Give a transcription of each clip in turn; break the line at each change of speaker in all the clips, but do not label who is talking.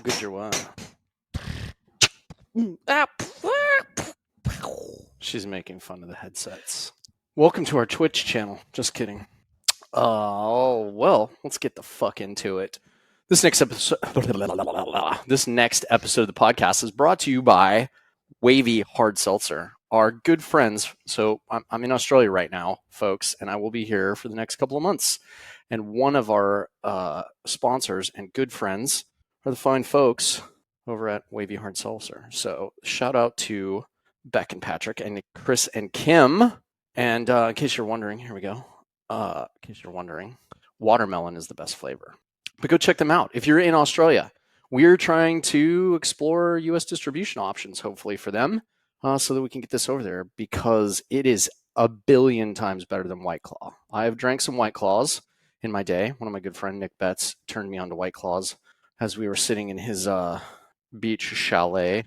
Good your what? She's making fun of the headsets. Welcome to our Twitch channel. Just kidding. Oh, well, let's get the fuck into it. This next episode of the podcast is brought to you by Wavy Hard Seltzer, our good friends. So I'm in Australia right now, folks, and I will be here for the next couple of months. And one of our sponsors and good friends are the fine folks over at Wavy Hard Seltzer. So shout out to Beck and Patrick and Chris and Kim. And in case you're wondering, here we go. In case you're wondering, watermelon is the best flavor. But go check them out. If you're in Australia, we're trying to explore U.S. distribution options, hopefully, for them, so that we can get this over there, because it is a billion times better than White Claw. I have drank some White Claws in my day. One of my good friend, Nick Betts, turned me on to White Claws as we were sitting in his beach chalet,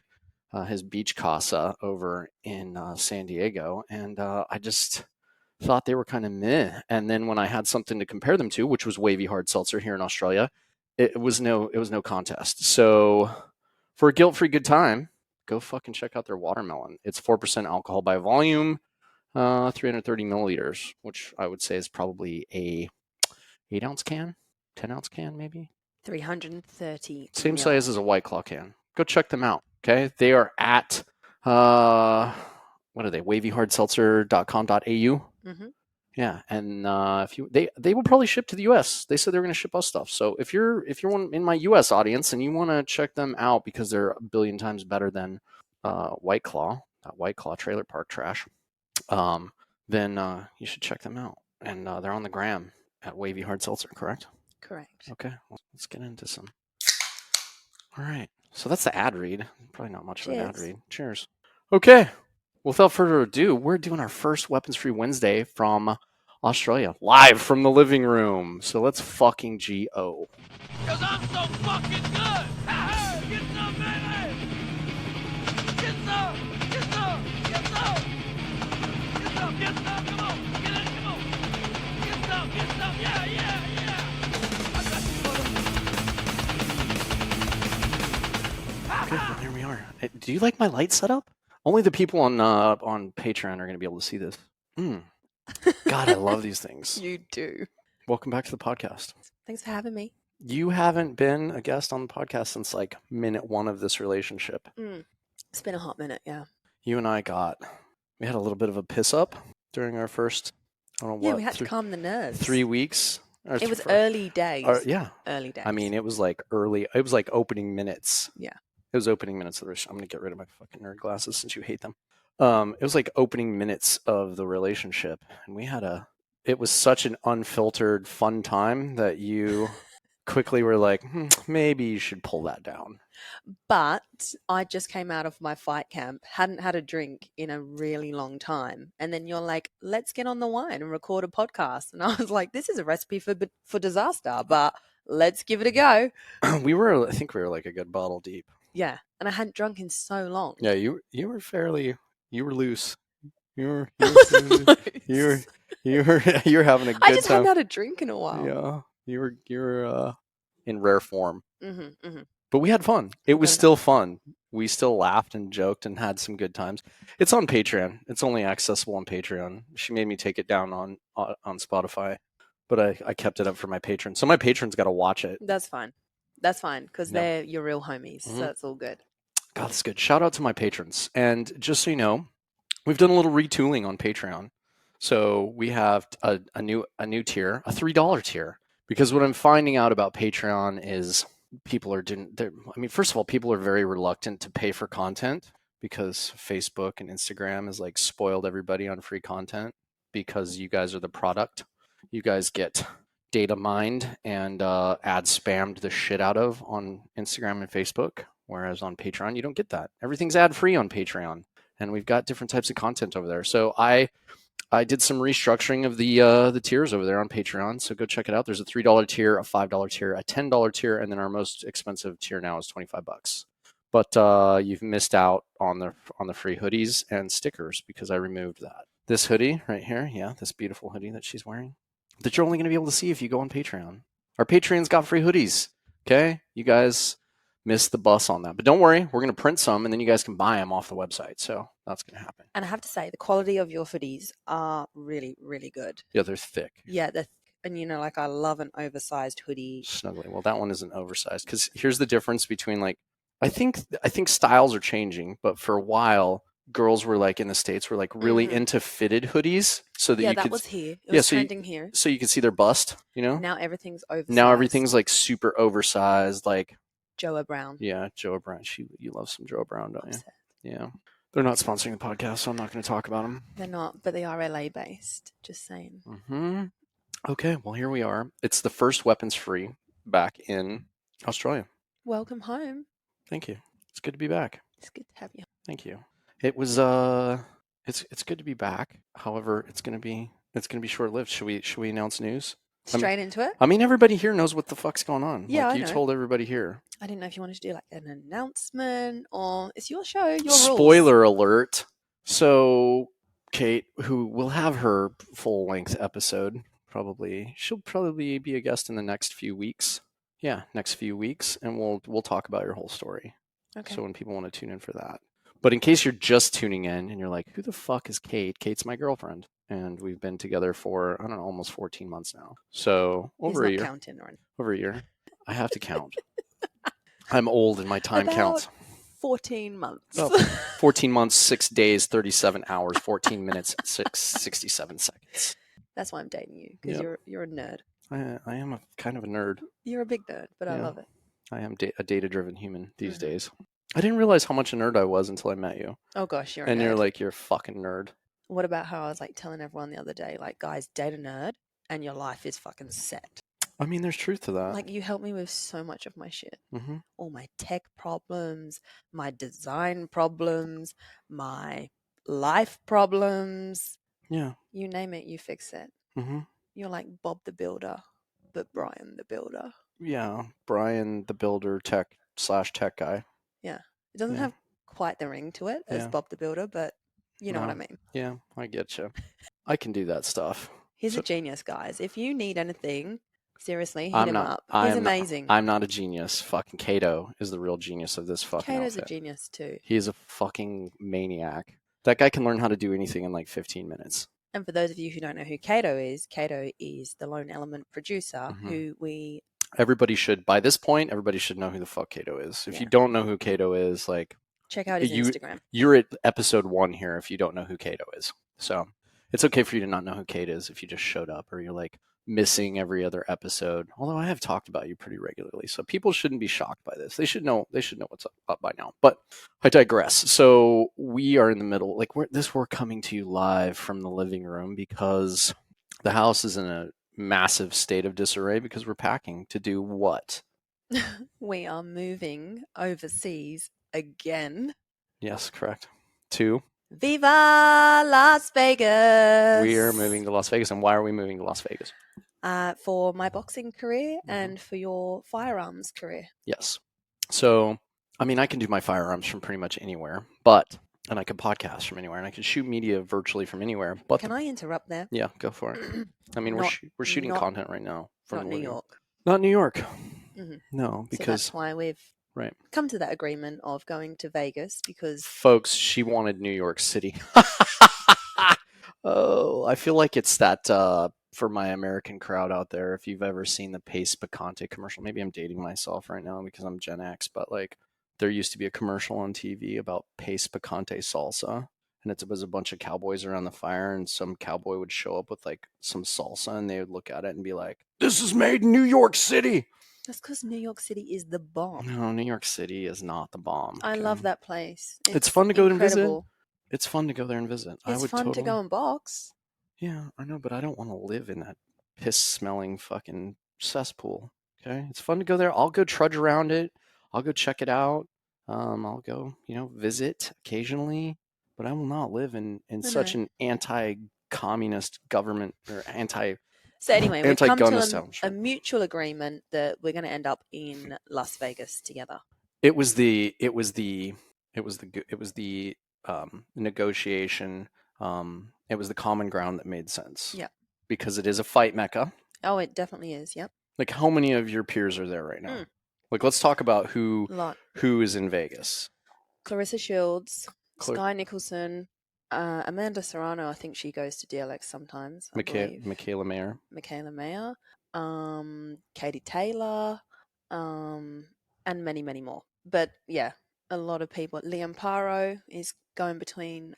his beach casa over in San Diego, and I just thought they were kind of meh. And then when I had something to compare them to, which was Wavy Hard Seltzer here in Australia, it was no contest. So for a guilt-free good time, go fucking check out their watermelon. It's 4% alcohol by volume, 330 milliliters, which I would say is probably a 8-ounce can, 10-ounce can, maybe
330.
Same size as a White Claw can. Go check them out. Okay, they are at what are they? wavyhardseltzer.com.au.
Mm-hmm.
Yeah, and if you they will probably ship to the U.S. They said they were going to ship us stuff. So if you're one in my U.S. audience and you want to check them out because they're a billion times better than White Claw, that White Claw trailer park trash, then you should check them out. And they're on the gram at Wavy Hard Seltzer, correct?
Correct.
Okay, let's get into some. All right, so that's the ad read. Probably not much of an ad read. Cheers. Okay. Without further ado, we're doing our first Weapons Free Wednesday from Australia, live from the living room. So let's fucking go.
Cause I'm so fucking good! Get some, baby! Get some! Get some! Get some! Get some! Get some! Come on! Get it! Come on! Get some! Get some! Yeah! Yeah! Yeah! I got you,
Okay, well, here we are. Do you like my light setup? Only the people on Patreon are going to be able to see this. God, I love these things.
You do.
Welcome back to the podcast.
Thanks for having me.
You haven't been a guest on the podcast since like minute one of this relationship.
It's been a hot minute, yeah.
You and I we had a little bit of a piss up during our first, I don't know what.
We had to calm the nerves.
3 weeks.
It was early days.
Yeah.
Early days.
I mean, it was like opening minutes.
Yeah.
It was opening minutes of the I'm going to get rid of my fucking nerd glasses since you hate them. It was like opening minutes of the relationship. And it was such an unfiltered, fun time that you quickly were like, maybe you should pull that down.
But I just came out of my fight camp, hadn't had a drink in a really long time. And then you're like, let's get on the wine and record a podcast. And I was like, this is a recipe for disaster, but let's give it a go.
I think we were like a good bottle deep.
Yeah. And I hadn't drunk in so long.
Yeah, you were loose. You were having a good time.
I just hadn't had a drink in a while.
Yeah. You were in rare form.
Mm-hmm, mm-hmm.
But we had fun. It was still fun. We still laughed and joked and had some good times. It's on Patreon. It's only accessible on Patreon. She made me take it down on Spotify, but I kept it up for my patrons. So my patrons got to watch it.
That's fine. That's fine because they're your real homies. So that's all good.
God, that's good. Shout out to my patrons. And just so you know, we've done a little retooling on Patreon. So we have a new tier, a $3 tier. Because what I'm finding out about Patreon is first of all, people are very reluctant to pay for content because Facebook and Instagram has like spoiled everybody on free content because you guys are the product. You guys get data mined and ad spammed the shit out of on Instagram and Facebook, whereas on Patreon you don't get that. Everything's ad free on Patreon, and we've got different types of content over there. So I did some restructuring of the tiers over there on Patreon, so go check it out. There's a $3 tier, a $5 tier, a $10 tier, and then our most expensive tier now is $25. But you've missed out on the free hoodies and stickers because I removed that. This hoodie right here, yeah, this beautiful hoodie that she's wearing, that you're only going to be able to see if you go on Patreon. Our Patreon's got free hoodies, okay? You guys missed the bus on that. But don't worry, we're going to print some, and then you guys can buy them off the website. So that's going to happen.
And I have to say, the quality of your hoodies are really, really good.
Yeah, they're thick.
Yeah, and like I love an oversized hoodie.
Snuggly. Well, that one isn't oversized because here's the difference between like I think styles are changing, but for a while girls were like in the States were like really into fitted hoodies so that you
that
could
was here. It was trending here.
So you could see their bust, you know?
Now everything's oversized.
Now everything's like super oversized, like
Joa Brown.
Yeah, Joa Brown. You love some Joa Brown, don't you? Yeah. They're not sponsoring the podcast, so I'm not going to talk about them.
They're not, but they are LA based. Just saying.
Mm-hmm. Okay, well, here we are. It's the first weapons free back in Australia.
Welcome home.
Thank you. It's good to be back.
It's good to have you.
Thank you. It was it's good to be back. However, it's gonna be short lived. Should we announce news?
Straight into it?
I mean, everybody here knows what the fuck's going on.
Yeah,
like,
I
you
know.
told everybody here.
I didn't know if you wanted to do like an announcement or it's your show, your rules.
Spoiler alert. So Kate, who will have her full length episode, she'll probably be a guest in the next few weeks. Yeah, next few weeks, and we'll talk about your whole story.
Okay.
So when people want to tune in for that. But in case you're just tuning in and you're like, who the fuck is Kate? Kate's my girlfriend. And we've been together for, I don't know, almost 14 months now. So over a year.
Counting, or
over a year. I have to count. I'm old and my time counts.
14 months.
14 months, 6 days, 37 hours, 14 minutes, 67 seconds.
That's why I'm dating you, because you're a nerd.
I am kind of a nerd.
You're a big nerd, but I love it.
I am a data-driven human these days. I didn't realize how much a nerd I was until I met you.
Oh gosh, you're a nerd.
And you're like, you're a fucking nerd.
What about how I was like telling everyone the other day, like, guys, date a nerd and your life is fucking set.
I mean, there's truth to that.
Like, you help me with so much of my shit.
Mm-hmm.
All my tech problems, my design problems, my life problems.
Yeah.
You name it, you fix it.
Mm-hmm.
You're like Bob the Builder, but Brian the Builder.
Yeah, Brian the Builder tech/tech guy.
Yeah. It doesn't have quite the ring to it as Bob the Builder, but you know what I mean.
Yeah, I get you. I can do that stuff.
He's a genius, guys. If you need anything, seriously, hit him up. He's amazing.
I'm not a genius. Fucking Kato is the real genius of this fucking
Kato's
outfit.
a genius too.
He's a fucking maniac. That guy can learn how to do anything in like 15 minutes.
And for those of you who don't know who Kato is the Lone Element producer who we...
By this point, everybody should know who the fuck Kato is. If you don't know who Kato is, like...
check out his Instagram.
You're at episode 1 here if you don't know who Kato is. So it's okay for you to not know who Kate is if you just showed up or you're like missing every other episode. Although I have talked about you pretty regularly, so people shouldn't be shocked by this. They should know what's up by now. But I digress. So we are in the middle, like we're coming to you live from the living room because the house is in a massive state of disarray because we're packing to do what?
We are moving overseas again.
Yes, correct. To
Viva Las Vegas!
We are moving to Las Vegas. And why are we moving to Las Vegas?
For my boxing career and for your firearms career.
Yes. So, I mean, I can do my firearms from pretty much anywhere, and I can podcast from anywhere, and I can shoot media virtually from anywhere. But
can I interrupt there?
Yeah, go for it. I mean, we're shooting content right now from
New York.
Not New York.
Mm-hmm.
No, because
so that's why we've come to that agreement of going to Vegas because
folks, she wanted New York City. Oh, I feel like it's that for my American crowd out there. If you've ever seen the Pace Picante commercial, maybe I'm dating myself right now because I'm Gen X, but like there used to be a commercial on TV about Pace Picante salsa. And it was a bunch of cowboys around the fire, and some cowboy would show up with like some salsa, and they would look at it and be like, "This is made in New York City."
That's because New York City is the bomb.
No, New York City is not the bomb.
I love that place.
It's fun to go and visit. It's fun to go there and visit.
It's fun to go and box.
Yeah, I know, but I don't want to live in that piss-smelling fucking cesspool. Okay, it's fun to go there. I'll go trudge around it. I'll go check it out. I'll go, visit occasionally. But I will not live in such an anti-communist government or anti.
So anyway, we've come to a mutual agreement that we're going to end up in Las Vegas together.
It was the negotiation. It was the common ground that made sense.
Yeah. Because
it is a fight mecca.
Oh, it definitely is. Yep.
Like, how many of your peers are there right now? Like, let's talk about
Lot.
who is in Vegas.
Clarissa Shields,
Cla-
Sky Nicholson, Amanda Serrano. I think she goes to DLX sometimes. I believe
Michaela Mayer.
Michaela Mayer, Katie Taylor, and many, many more. But yeah, a lot of people. Liam Paro is going between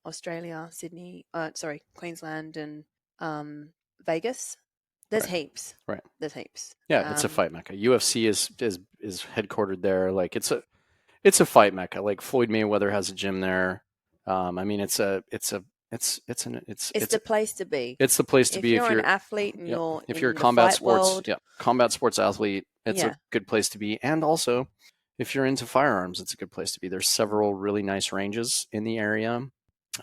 Australia, Sydney, Queensland, and Vegas. There's
Right.
heaps.
Right.
There's heaps.
Yeah, it's a fight mecca. UFC is headquartered there. Like, it's a fight mecca. Like, Floyd Mayweather has a gym there. I mean, it's the
place to be.
It's the place to
If
be
you're an athlete and you're
if
in
you're a
the
combat
fight
sports
world,
combat sports athlete. It's
Yeah.
a good place to be. And also, if you're into firearms, it's a good place to be. There's several really nice ranges in the area.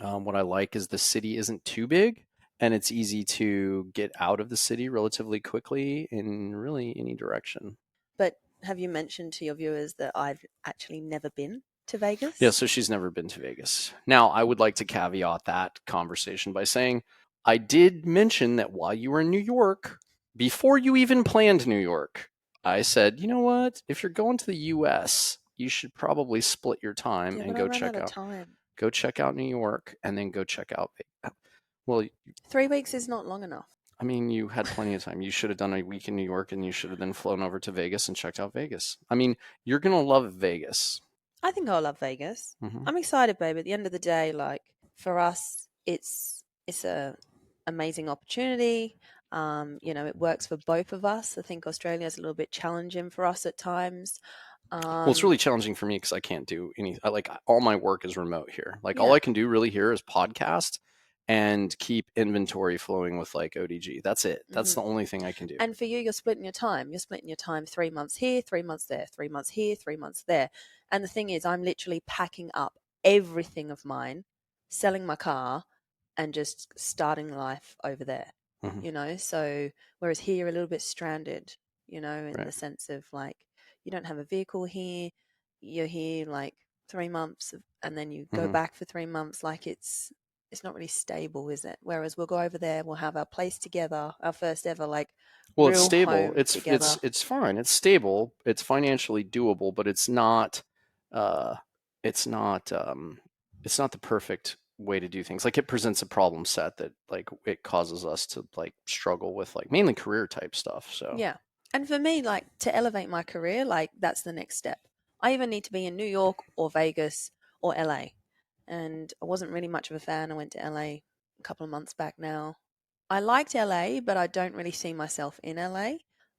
What I like is the city isn't too big, and it's easy to get out of the city relatively quickly in really any direction.
But have you mentioned to your viewers that I've actually never been to Vegas?
Yeah, so she's never been to Vegas. Now, I would like to caveat that conversation by saying I did mention that while you were in New York, before you even planned New York, I said, you know what? If you're going to the US, you should probably split your time and go check out New York and then go check out Vegas. Well,
3 weeks is not long enough.
I mean, you had plenty of time. You should have done a week in New York and you should have then flown over to Vegas and checked out Vegas. I mean, you're going to love Vegas.
I think I'll love Vegas.
Mhm.
I'm excited, babe. At the end of the day, like for us, it's a amazing opportunity. It works for both of us. I think Australia is a little bit challenging for us at times.
Well, it's really challenging for me because I can't do any. Like, all my work is remote here. Like, all
Yeah.
I can do really here is podcast and keep inventory flowing with like ODG. That's it. That's the only thing I can do.
And for you, you're splitting your time. You're splitting your time 3 months here, 3 months there, 3 months here, 3 months there. And the thing is, I'm literally packing up everything of mine, selling my car, and just starting life over there. So whereas here you're a little bit stranded, in
Right.
the sense of like you don't have a vehicle here. You're here like 3 months and then you go back for 3 months. Like it's not really stable, is it? Whereas we'll go over there, we'll have our place together, our first ever
Well,
real
it's stable.
home
It's
together.
it's fine. It's stable. It's financially doable, but it's not. Uh, it's not. It's not the perfect way to do things. Like, it presents a problem set that like it causes us to like struggle with like mainly career type stuff. So
Yeah. And for me, like to elevate my career, like that's the next step. I either need to be in New York or Vegas or LA. And I wasn't really much of a fan. I went to LA a couple of months back now. I liked LA, but I don't really see myself in LA. I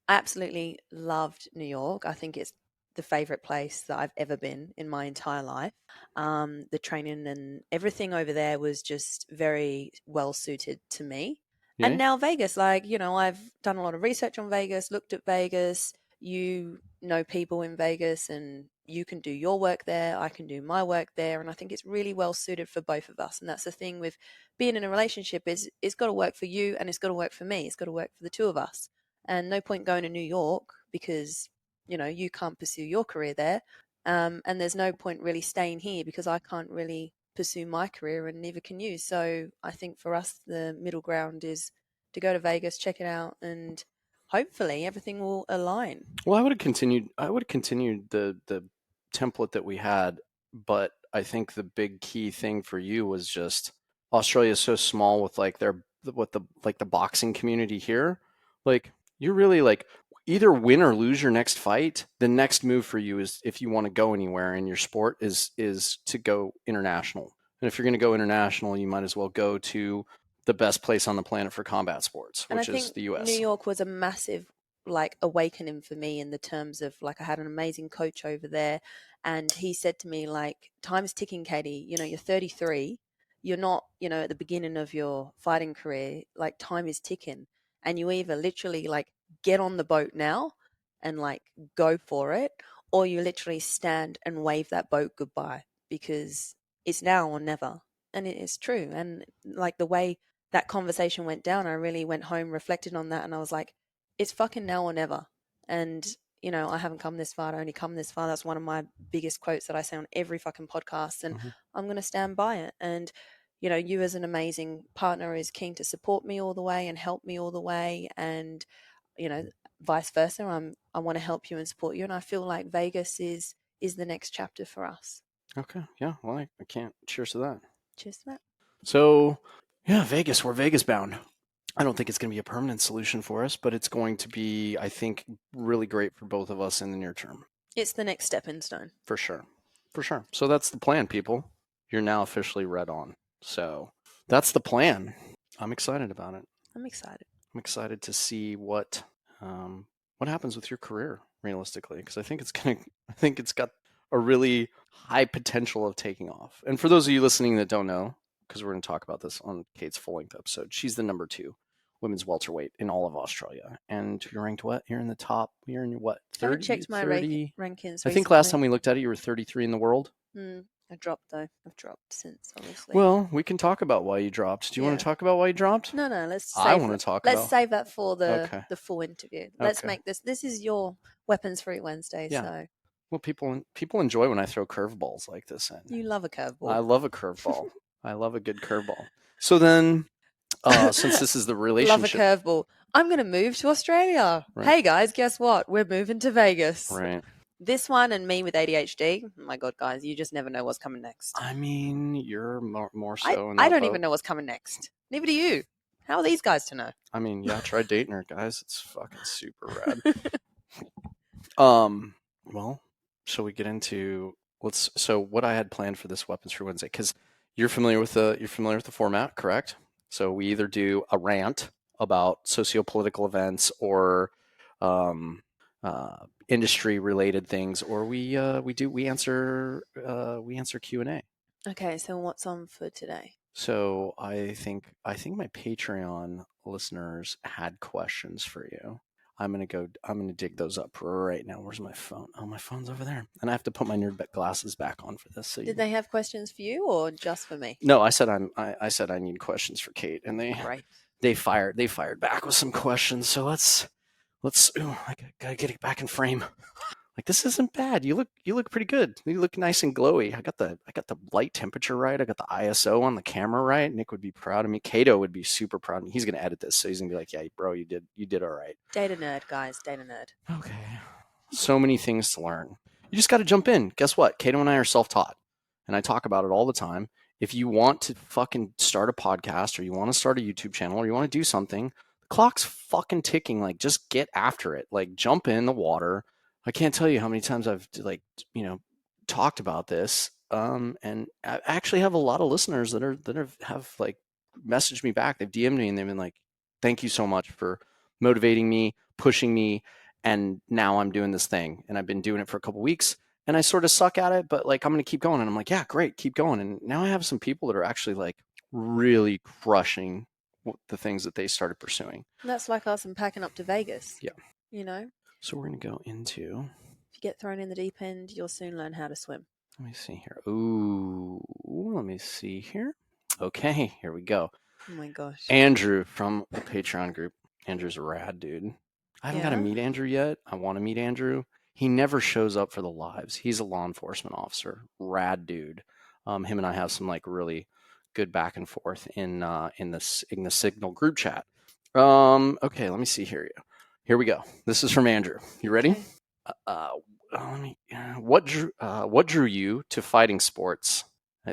absolutely loved New York. I think it's the favorite place that I've ever been in my entire life. The training and everything over there was just very well suited to me.
yeah.
And now Vegas, I've done a lot of research on Vegas, looked at Vegas. You know people in Vegas and you can do your work there. I can do my work there. And I think it's really well suited for both of us. And that's the thing with being in a relationship is it's got to work for you and it's got to work for me. It's got to work for the two of us. And no point going to New York because, you can't pursue your career there. And there's no point really staying here because I can't really pursue my career and neither can you. So I think for us, the middle ground is to go to Vegas, check it out, and hopefully everything will align.
Well, I would have continued. The template that we had, but I think the big key thing for you was just Australia is so small with like the boxing community here. Like, you're really like either win or lose your next fight. The next move for you is, if you want to go anywhere in your sport, is to go international. And if you're going to go international, you might as well go to the best place on the planet for combat sports,
And I
which is
think
the US.
New York was a massive awakening for me in the terms of I had an amazing coach over there and he said to me time's ticking, Katie, you're 33, you're not at the beginning of your fighting career, time is ticking and you either literally get on the boat now and go for it, or you literally stand and wave that boat goodbye because it's now or never. And it is true. And the way that conversation went down, I really went home, reflected on that, and I was like, it's fucking now or never. And, I haven't come this far, I only come this far. That's one of my biggest quotes that I say on every fucking podcast, and I'm going to stand by it. And, you as an amazing partner is keen to support me all the way and help me all the way. And, vice versa. I want to help you and support you, and I feel like Vegas is the next chapter for us.
Okay. Yeah. Well, I can't. Cheers to that.
Cheers to that.
So, yeah, Vegas. We're Vegas bound. I don't think it's going to be a permanent solution for us, but it's going to be, I think, really great for both of us in the near term.
It's the next stepping stone.
For sure. For sure. So that's the plan, people. You're now officially read on. So that's the plan. I'm excited about it.
I'm excited.
I'm excited to see what happens with your career realistically, because I think it's got a really high potential of taking off. And for those of you listening that don't know, because we're going to talk about this on Kate's full-length episode, she's the number 2 women's welterweight in all of Australia, and you're ranked what? You're in the top. You're in what? 30,
I haven't checked my
30?
rankings.
I think last time we looked at it, you were 33 in the world.
I dropped though. I've dropped since, obviously.
Well, we can talk about why you dropped. Do you want to talk about why you dropped?
No. Let's.
I want to talk.
Let's save that for the
Okay.
the full interview. Let's make this. This is your Weapons Free Wednesday.
Yeah.
So.
Well, people enjoy when I throw curveballs like this in.
You love a curveball.
I love a curveball. I love a good curveball. So then, since this is the relationship,
love a curveball. I'm going to move to Australia.
Right.
Hey guys, guess what? We're moving to Vegas.
Right.
This one and me with ADHD. Oh my God, guys, you just never know what's coming next.
I mean, you're more so.
I don't even know what's coming next. Neither do you. How are these guys to know?
I mean, yeah, try dating her, guys. It's fucking super rad. Well, shall we get into so what I had planned for this Weapons for Wednesday, because you're familiar with the format, correct? So we either do a rant about socio-political events or industry related things, or we answer Q&A.
Okay, so what's on for today?
So I think my Patreon listeners had questions for you. I'm gonna dig those up right now. Where's my phone? Oh, my phone's over there, and I have to put my nerd glasses back on for this. So
Did they have questions for you or just for me?
No, I said I need questions for Kate, and they fired back with some questions. So let's. I gotta get it back in frame. Like, this isn't bad. You look pretty good. You look nice and glowy. I got the light temperature right. I got the ISO on the camera right. Nick would be proud of me. Kato would be super proud of me. He's gonna edit this, so he's gonna be like, "Yeah, bro, you did all right."
Data nerd, guys. Data nerd.
Okay. So many things to learn. You just got to jump in. Guess what? Kato and I are self-taught, and I talk about it all the time. If you want to fucking start a podcast, or you want to start a YouTube channel, or you want to do something, the clock's fucking ticking. Like, just get after it. Like, jump in the water. I can't tell you how many times I've talked about this, and I actually have a lot of listeners that have like messaged me back. They've DM'd me and they've been like, "Thank you so much for motivating me, pushing me, and now I'm doing this thing, and I've been doing it for a couple weeks, and I sort of suck at it, but like I'm gonna keep going." And I'm like, "Yeah, great, keep going." And now I have some people that are actually like really crushing the things that they started pursuing.
That's like us and packing up to Vegas.
Yeah.
So
we're going to go into...
If you get thrown in the deep end, you'll soon learn how to swim.
Let me see here. Ooh, let me see here. Okay, here we go.
Oh my gosh.
Andrew from the Patreon group. Andrew's a rad dude. I haven't got to meet Andrew yet. I want to meet Andrew. He never shows up for the lives. He's a law enforcement officer. Rad dude. Him and I have some like really good back and forth in the Signal group chat. Okay, let me see here. Here we go. This is from Andrew. You ready?
Okay.
What drew you to fighting sports?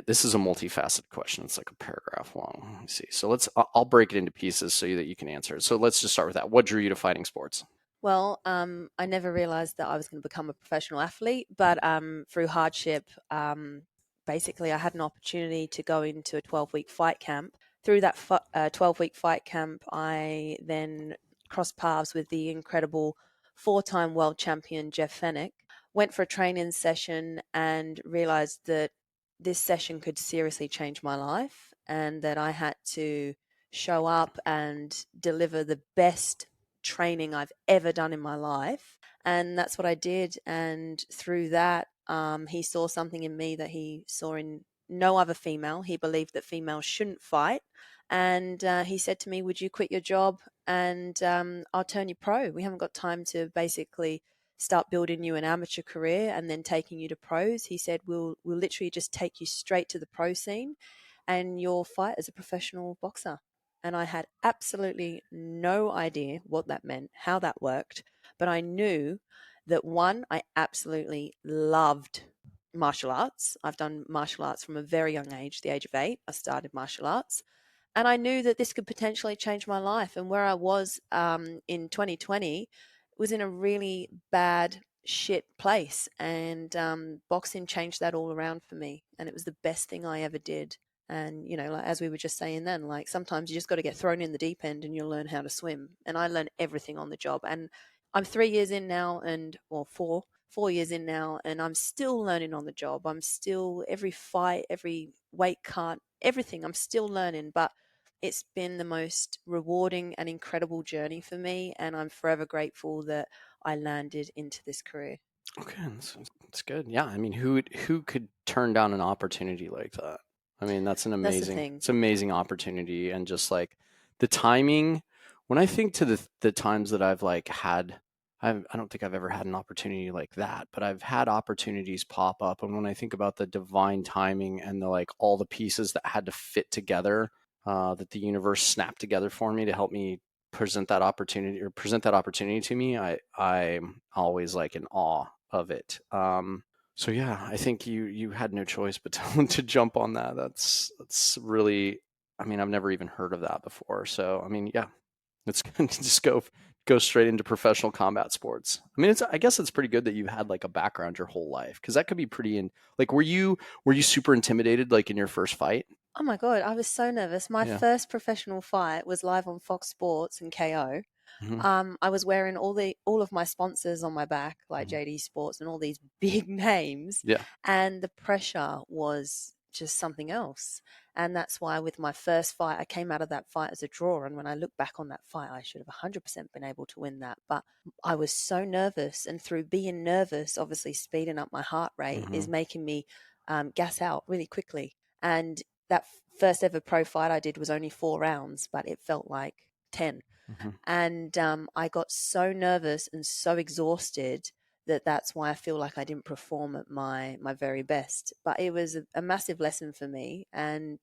This is a multifaceted question. It's like a paragraph long. Let me see. So I'll break it into pieces so that you can answer it. So let's just start with that. What drew you to fighting sports?
Well, I never realized that I was going to become a professional athlete, but through hardship, basically I had an opportunity to go into a 12-week fight camp. Through that 12-week fight camp, I then crossed paths with the incredible 4-time world champion Jeff Fennick. Went for a training session and realized that this session could seriously change my life, and that I had to show up and deliver the best training I've ever done in my life. And that's what I did. And through that, he saw something in me that he saw in no other female. He believed that females shouldn't fight. And he said to me, "Would you quit your job and I'll turn you pro? We haven't got time to basically start building you an amateur career and then taking you to pros." He said, we'll literally just take you straight to the pro scene and you'll fight as a professional boxer. And I had absolutely no idea what that meant, how that worked. But I knew that one, I absolutely loved martial arts. I've done martial arts from a very young age, the age of 8. I started martial arts. And I knew that this could potentially change my life. And where I was in 2020 was in a really bad, shit place. And boxing changed that all around for me. And it was the best thing I ever did. And, you know, like, as we were just saying then, like sometimes you just got to get thrown in the deep end and you'll learn how to swim. And I learned everything on the job. And I'm 3 years in now, and or 4 years in now, and I'm still learning on the job. I'm still, every fight, every weight cut, everything, I'm still learning. But it's been the most rewarding and incredible journey for me. And I'm forever grateful that I landed into this career.
Okay, that's good. Yeah, I mean, who could turn down an opportunity like that? I mean,
That's the thing.
it's an amazing opportunity, and just like the timing. When I think to the times that I've like had, I don't think I've ever had an opportunity like that, but I've had opportunities pop up, and when I think about the divine timing and the like all the pieces that had to fit together, that the universe snapped together for me to help me present that opportunity to me, I'm always like in awe of it. So yeah, I think you had no choice but to jump on that. That's really, I mean, I've never even heard of that before. So I mean, yeah, it's good to just go straight into professional combat sports. I mean, I guess it's pretty good that you had like a background your whole life, because that could be pretty like were you super intimidated like in your first fight?
Oh my God, I was so nervous. My
Yeah.
first professional fight was live on Fox Sports and KO.
Hmm.
I was wearing all of my sponsors on my back, like
Hmm.
JD Sports and all these big names,
Yeah.
and the pressure was just something else. And that's why with my first fight, I came out of that fight as a draw. And when I look back on that fight, I should have 100% been able to win that. But I was so nervous, and through being nervous, obviously speeding up my heart rate
Hmm.
is making me gas out really quickly. And that first ever pro fight I did was only 4 rounds, but it felt like 10.
Hmm.
And I got so nervous and so exhausted that that's why I feel like I didn't perform at my very best. But it was a massive lesson for me. And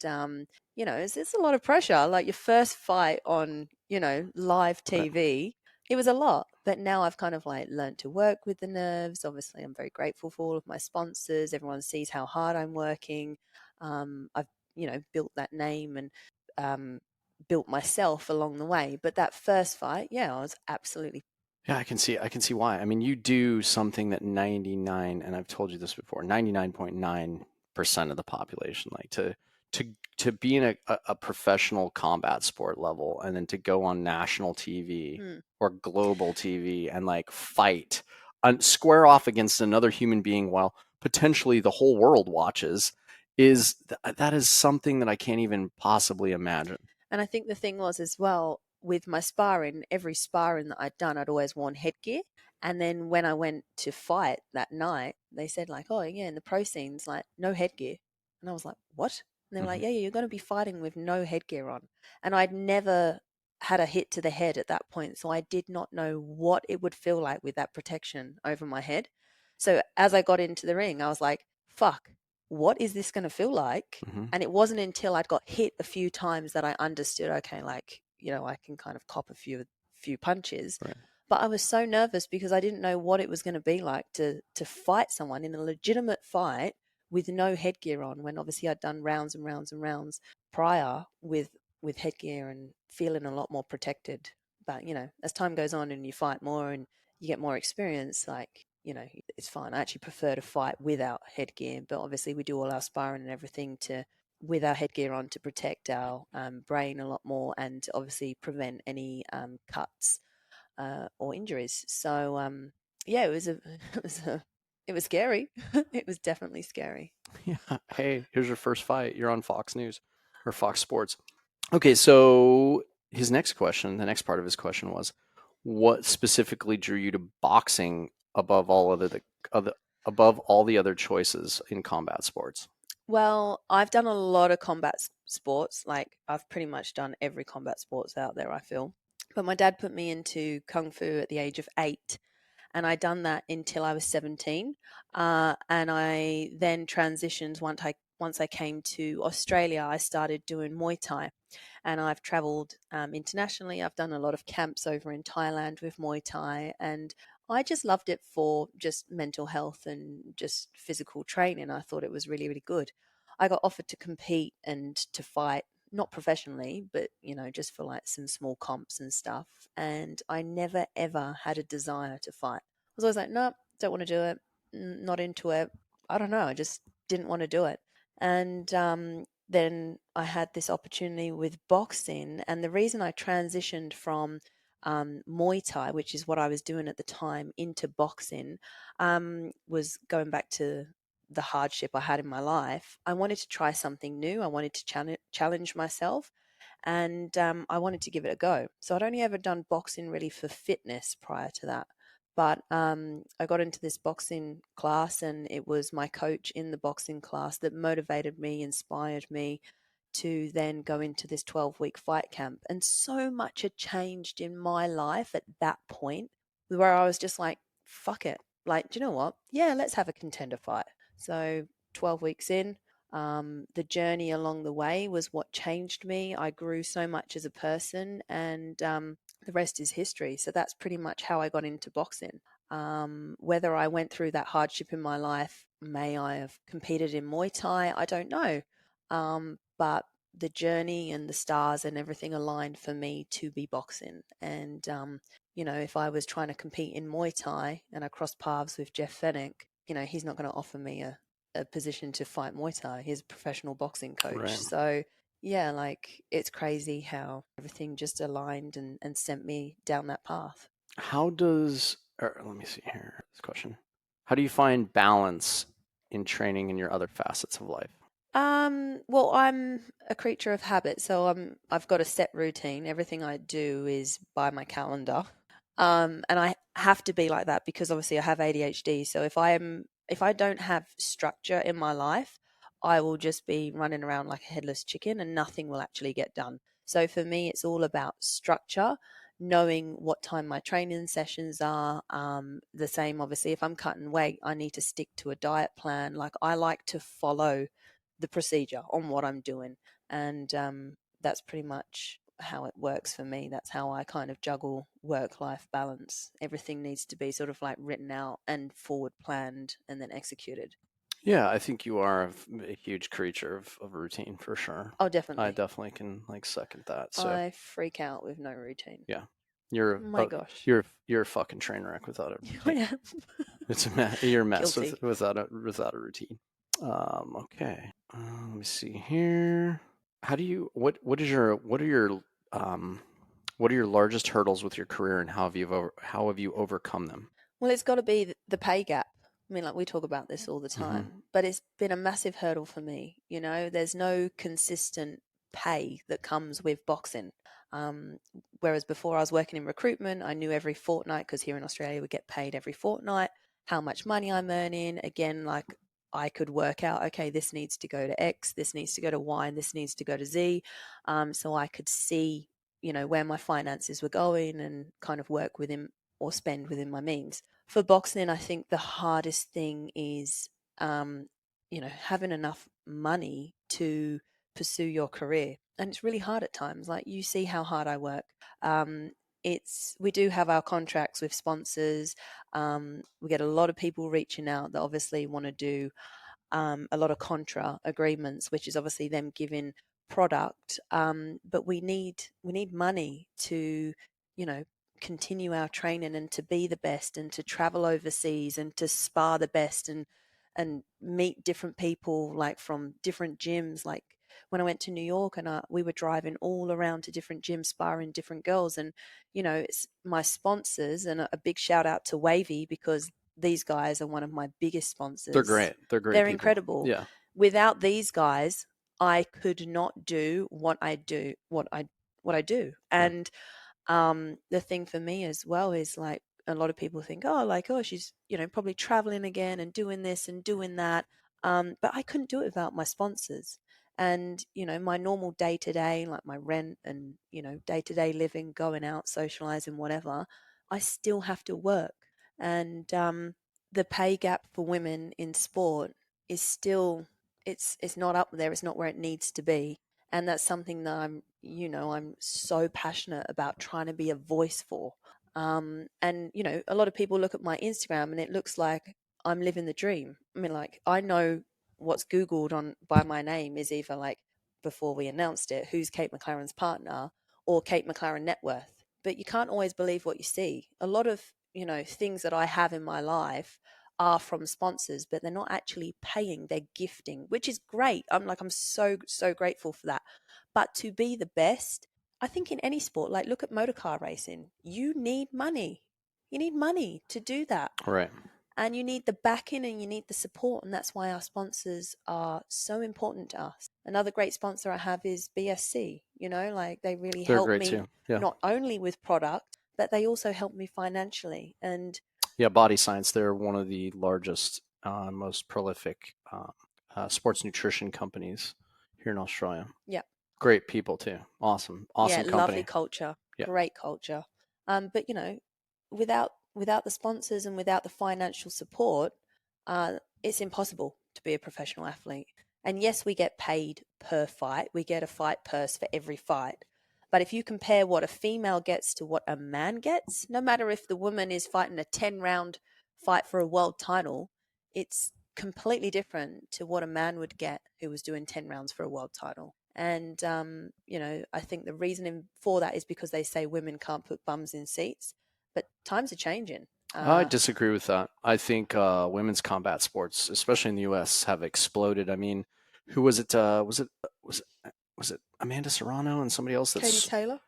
you know, it's a lot of pressure. Like your first fight on, you know, live
Right.
TV, it was a lot. But now I've kind of like learned to work with the nerves. Obviously, I'm very grateful for all of my sponsors. Everyone sees how hard I'm working. I've, you know, built that name and um, built myself along the way. But that first fight, yeah, I was absolutely.
Yeah, I can see why. I mean, you do something that 99, and I've told you this before, 99.9% of the population, like to to be in a professional combat sport level, and then to go on national TV
Hmm.
or global TV and like fight and square off against another human being while potentially the whole world watches, that is something that I can't even possibly imagine.
And I think the thing was as well with my sparring, every sparring that I'd done, I'd always worn headgear. And then when I went to fight that night, they said like, "Oh yeah, in the pro scenes, like no headgear." And I was like, "What?" And they were
Hmm.
like, "Yeah, you're going to be fighting with no headgear on." And I'd never had a hit to the head at that point, so I did not know what it would feel like with that protection over my head. So as I got into the ring, I was like, "Fuck, what is this going to feel like?"
Hmm.
And it wasn't until I'd got hit a few times that I understood, okay, like, you know, I can kind of cop a few punches.
Right.
But I was so nervous because I didn't know what it was going to be like to fight someone in a legitimate fight with no headgear on, when obviously I'd done rounds and rounds and rounds prior with headgear and feeling a lot more protected. But, you know, as time goes on and you fight more and you get more experience, like, you know, it's fine. I actually prefer to fight without headgear, but obviously we do all our sparring and everything to with our headgear on to protect our brain a lot more, and obviously prevent any cuts or injuries. So yeah, it was it was scary. It was definitely scary.
Yeah. Hey, here's your first fight. You're on Fox News or Fox Sports. Okay, so the next part of his question was, what specifically drew you to boxing above all other above all the other choices in combat sports?
Well, I've done a lot of combat sports. Like I've pretty much done every combat sports out there, I feel. But my dad put me into kung fu at the age of 8, and I done that until I was 17. And I then transitioned once I came to Australia, I started doing Muay Thai, and I've traveled internationally. I've done a lot of camps over in Thailand with Muay Thai, and I just loved it for just mental health and just physical training. I thought it was really, really good. I got offered to compete and to fight, not professionally, but just for like some small comps and stuff. And I never ever had a desire to fight. I was always like, no, don't want to do it, not into it. I don't know. I just didn't want to do it. And then I had this opportunity with boxing. And the reason I transitioned from Muay Thai, which is what I was doing at the time, into boxing, was going back to the hardship I had in my life. I wanted to try something new. I wanted to challenge myself, and I wanted to give it a go. So I'd only ever done boxing really for fitness prior to that. But I got into this boxing class, and it was my coach in the boxing class that motivated me, inspired me to then go into this 12-week fight camp. And so much had changed in my life at that point where I was just like, fuck it. Like, do you know what? Yeah, let's have a contender fight. So 12 weeks in, the journey along the way was what changed me. I grew so much as a person, and the rest is history. So that's pretty much how I got into boxing. Whether I went through that hardship in my life, may I have competed in Muay Thai? I don't know. But the journey and the stars and everything aligned for me to be boxing. And, if I was trying to compete in Muay Thai and I crossed paths with Jeff Fennick, he's not going to offer me a position to fight Muay Thai. He's a professional boxing coach.
Right.
So, yeah, like it's crazy how everything just aligned and sent me down that path.
How does, or let me see here, this question. How do you find balance in training in your other facets of life?
Well, I'm a creature of habit, so I've got a set routine. Everything I do is by my calendar. And I have to be like that because obviously I have ADHD. So if I don't have structure in my life, I will just be running around like a headless chicken and nothing will actually get done. So for me, it's all about structure, knowing what time my training sessions are. The same, obviously, if I'm cutting weight, I need to stick to a diet plan. Like I like to follow the procedure on what I'm doing. And that's pretty much how it works for me. That's how I kind of juggle work-life balance. Everything needs to be sort of like written out and forward planned and then executed.
Yeah, I think you are a huge creature of routine for sure.
Oh,
I
definitely.
definitely can like second that. So
I freak out with no routine.
yeah, you're
My gosh.
you're a fucking train wreck without a
I
routine.
am.
It's you're a mess
Guilty.
without a routine. Okay. Let me see here. How do you what is your um what are your largest hurdles with your career, and how have you overcome them?
Well, it's got to be the pay gap. I mean, like we talk about this all the time, but it's been a massive hurdle for me. There's no consistent pay that comes with boxing. Um, Whereas before I was working in recruitment, I knew every fortnight, because here in Australia we get paid every fortnight, how much money I'm earning. Again, like I could work out, okay, this needs to go to X, this needs to go to Y, and this needs to go to Z. So I could see, where my finances were going and kind of work within or spend within my means. For boxing, I think the hardest thing is, having enough money to pursue your career. And it's really hard at times. Like you see how hard I work. Um, we do have our contracts with sponsors. We get a lot of people reaching out that obviously want to do a lot of contra agreements, which is obviously them giving product. But we need money to, you know, continue our training and to be the best and to travel overseas and to spar the best and meet different people like from different gyms. Like when I went to New York and we were driving all around to different gyms, sparring different girls. And, it's my sponsors, and a big shout out to Wavy, because these guys are one of my biggest
They're
sponsors.
great. They're great
They're
people.
incredible.
Yeah.
Without these guys, I could not do what I do. And the thing for me as well is like a lot of people think, oh, she's probably traveling again and doing this and doing that. But I couldn't do it without my sponsors. And my normal day to day, like my rent and day to day living, going out, socializing, whatever, I still have to work. And the pay gap for women in sport is still it's not up there. It's not where it needs to be. And that's something that I'm so passionate about trying to be a voice for. And a lot of people look at my Instagram and it looks like I'm living the dream. I mean, like, I know what's Googled on by my name is either like, before we announced it, who's Kate McLaren's partner, or Kate McLaren net worth. But you can't always believe what you see. A lot of, things that I have in my life are from sponsors, but they're not actually paying, they're gifting, which is great. I'm so, so grateful for that. But to be the best, I think in any sport, like look at motor car racing, you need money. You need money to do that.
Right.
And you need the backing and you need the support. And that's why our sponsors are so important to us. Another great sponsor I have is BSC. Like they really
They're
help
great
me
too. Yeah.
not only with product, but they also help me financially. And
Yeah, Body Science, they're one of the largest, most prolific sports nutrition companies here in Australia.
yeah,
Great people too. Awesome
yeah, lovely
company.
culture,
Yeah.
great culture. But without the sponsors and without the financial support, it's impossible to be a professional athlete. And yes, we get paid per fight. We get a fight purse for every fight. But if you compare what a female gets to what a man gets, no matter if the woman is fighting a 10-round fight for a world title, it's completely different to what a man would get who was doing 10 rounds for a world title. And, I think the reasoning for that is because they say women can't put bums in seats, but times are changing.
I disagree with that. I think women's combat sports, especially in the U.S., have exploded. I mean, who was it? Was it Amanda Serrano and somebody else?
Katie Taylor,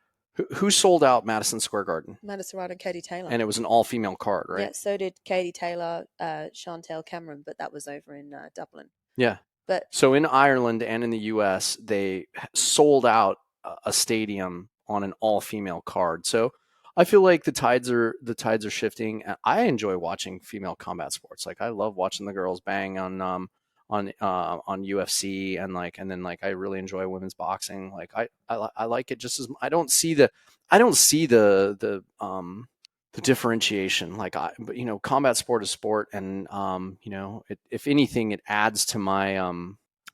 Who sold out Madison Square Garden?
Amanda Serrano, and Katie Taylor.
And it was an all-female card, right?
Yeah, so did Katie Taylor, Chantel Cameron, but that was over in Dublin.
Yeah.
But
so in Ireland and in the U.S., they sold out a stadium on an all-female card. So I feel like the tides are shifting. I enjoy watching female combat sports. Like I love watching the girls bang on UFC and then I really enjoy women's boxing. Like I like it just as I don't see the differentiation. Like combat sport is sport, and if anything, it adds to my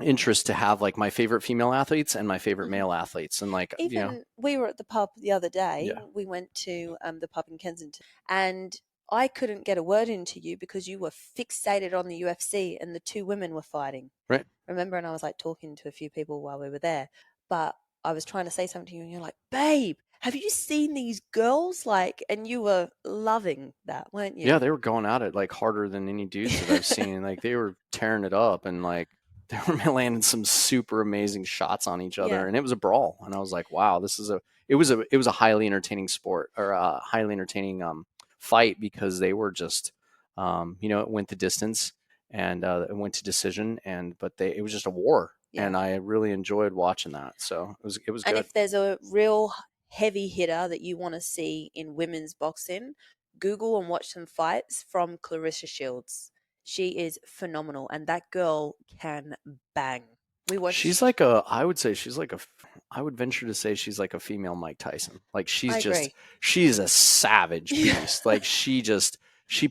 interest to have like my favorite female athletes and my favorite male athletes, and
even we were at the pub the other day.
Yeah.
We went to the pub in Kensington, and I couldn't get a word into you because you were fixated on the UFC and the two women were fighting.
Right.
Remember? And I was like talking to a few people while we were there, but I was trying to say something to you and you're like, babe, have you seen these girls? And you were loving that, weren't you?
Yeah, they were going at it like harder than any dudes that I've seen. Like they were tearing it up and like they were landing some super amazing shots on each other, and it was a brawl. And I was like, wow, it was a highly entertaining sport, or a highly entertaining fight, because they were just it went the distance, and it went to decision, but it was just a war. Yeah. And I really enjoyed watching that. So it was good.
And if there's a real heavy hitter that you want to see in women's boxing, Google and watch some fights from Clarissa Shields. She is phenomenal, and that girl can bang.
She's like I would venture to say she's like a female Mike Tyson. Like she's a savage beast. Like she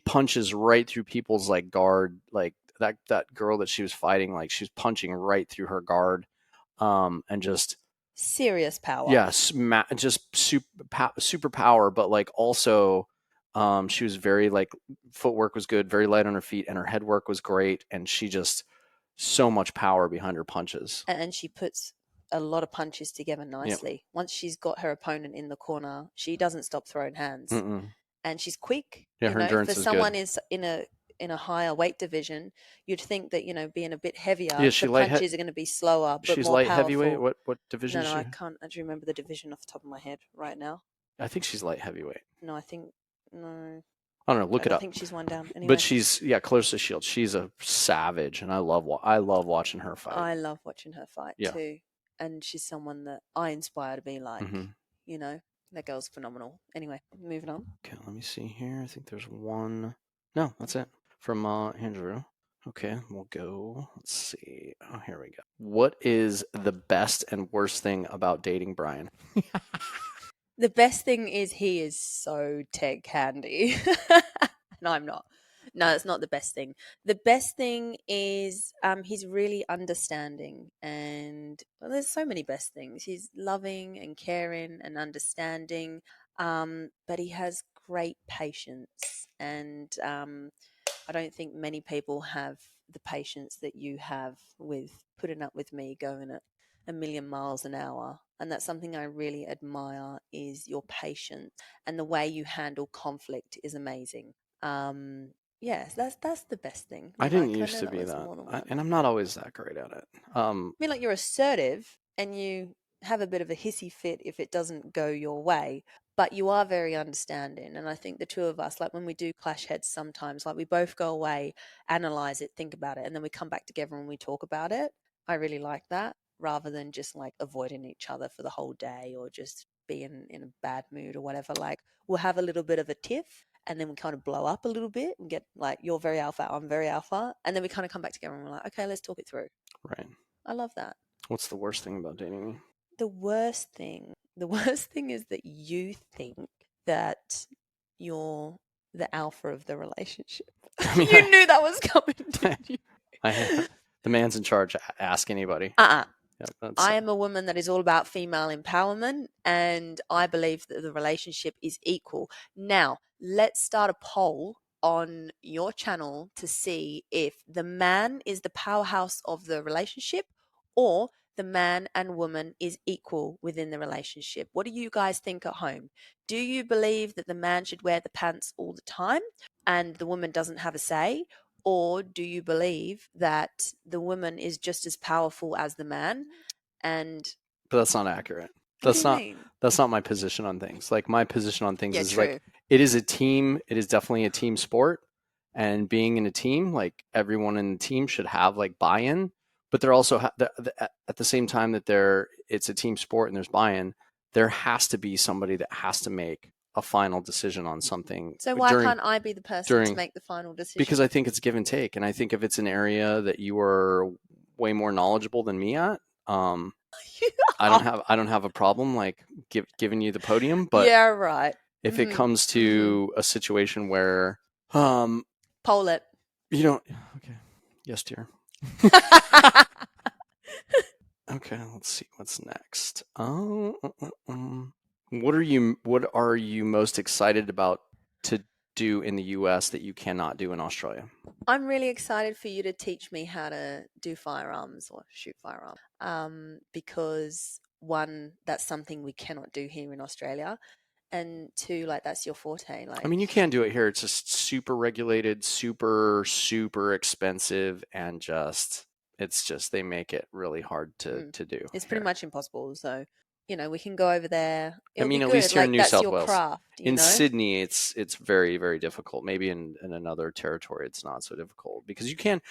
punches right through people's like guard. Like that girl that she was fighting, like she was punching right through her guard, and just
serious power.
Yeah, just super power, but like also. She was very footwork was good, very light on her feet, and her head work was great. And she just so much power behind her punches.
And she puts a lot of punches together nicely. Yep. Once she's got her opponent in the corner, she doesn't stop throwing hands. And she's quick.
Yeah, her endurance
for
is
someone
good.
is in a higher weight division, you'd think that being a bit heavier,
the
punches are going to be slower, but
she's
more
light
powerful.
Heavyweight. What division?
No, I can't actually remember the division off the top of my head right now.
I think she's light heavyweight.
No, I think. No.
I don't know. Look it up.
I think she's one down. Anyway.
But she's Clarissa Shields. She's a savage, and I love watching her fight.
I love watching her fight too, and she's someone that I inspire to be like. That girl's phenomenal. Anyway, moving on.
Okay, let me see here. I think there's one. No, that's it from Andrew. Okay, we'll go. Let's see. Oh, here we go. What is the best and worst thing about dating Brian?
The best thing is he is so tech handy. And I'm not. No, it's not the best thing. The best thing is he's really understanding, and well, there's so many best things. He's loving and caring and understanding, but he has great patience, and I don't think many people have the patience that you have with putting up with me going at a million miles an hour. And that's something I really admire is your patience, and the way you handle conflict is amazing. Yes, that's the best thing.
I
Well,
didn't
like, I
used
know
to
that
be
was
that,
more than one.
and I'm not always that great at it.
I mean, like, you're assertive and you have a bit of a hissy fit if it doesn't go your way, but you are very understanding. And I think the two of us, like when we do clash heads sometimes, like we both go away, analyze it, think about it, and then we come back together and we talk about it. I really like that rather than just like avoiding each other for the whole day or just being in a bad mood or whatever. Like we'll have a little bit of a tiff and then we kind of blow up a little bit and get like, you're very alpha, I'm very alpha. And then we kind of come back together and we're like, okay, let's talk it through.
Right.
I love that.
What's the worst thing about dating me?
The worst thing, the worst thing is that you think that you're the alpha of the relationship.
I mean,
You knew that was coming, didn't you?
The man's in charge. Ask anybody.
Uh-uh.
Yeah, that's,
I am a woman that is all about female empowerment, and I believe that the relationship is equal. Now, let's start a poll on your channel to see if the man is the powerhouse of the relationship or the man and woman is equal within the relationship. What do you guys think at home? Do you believe that the man should wear the pants all the time and the woman doesn't have a say? Or do you believe that the woman is just as powerful as the man? And
but that's not accurate.
what do
That's
you
not
mean?
that's not my position on things. Like my position on things
Yeah,
is
true.
like it is a team. It is definitely a team sport, and being in a team, like everyone in the team should have like buy-in. But they're also at the same time that it's a team sport and there's buy-in. There has to be somebody that has to make a final decision on something.
So why
during
can't I be the person to
during
make the final decision?
because I think it's give and take, and I think if it's an area that you are way more knowledgeable than me at, I don't have a problem like giving you the podium. But
yeah, right.
if it comes to a situation where
Poll it.
you don't, okay, yes, dear. Okay, let's see what's next. What are you most excited about to do in the US that you cannot do in Australia?
I'm really excited for you to teach me how to do firearms or shoot firearms. Because one, that's something we cannot do here in Australia. And two, like that's your forte. Like,
I mean, you can do it here. It's just super regulated, super, super expensive, and it's just they make it really hard to do.
It's
here.
pretty much impossible. So, we can go over there.
I
It'll
mean,
be
at
good.
least here in
Like
New
that's
South
your
Wales.
craft.
In Sydney, it's very, very difficult. Maybe in another territory, it's not so difficult because you can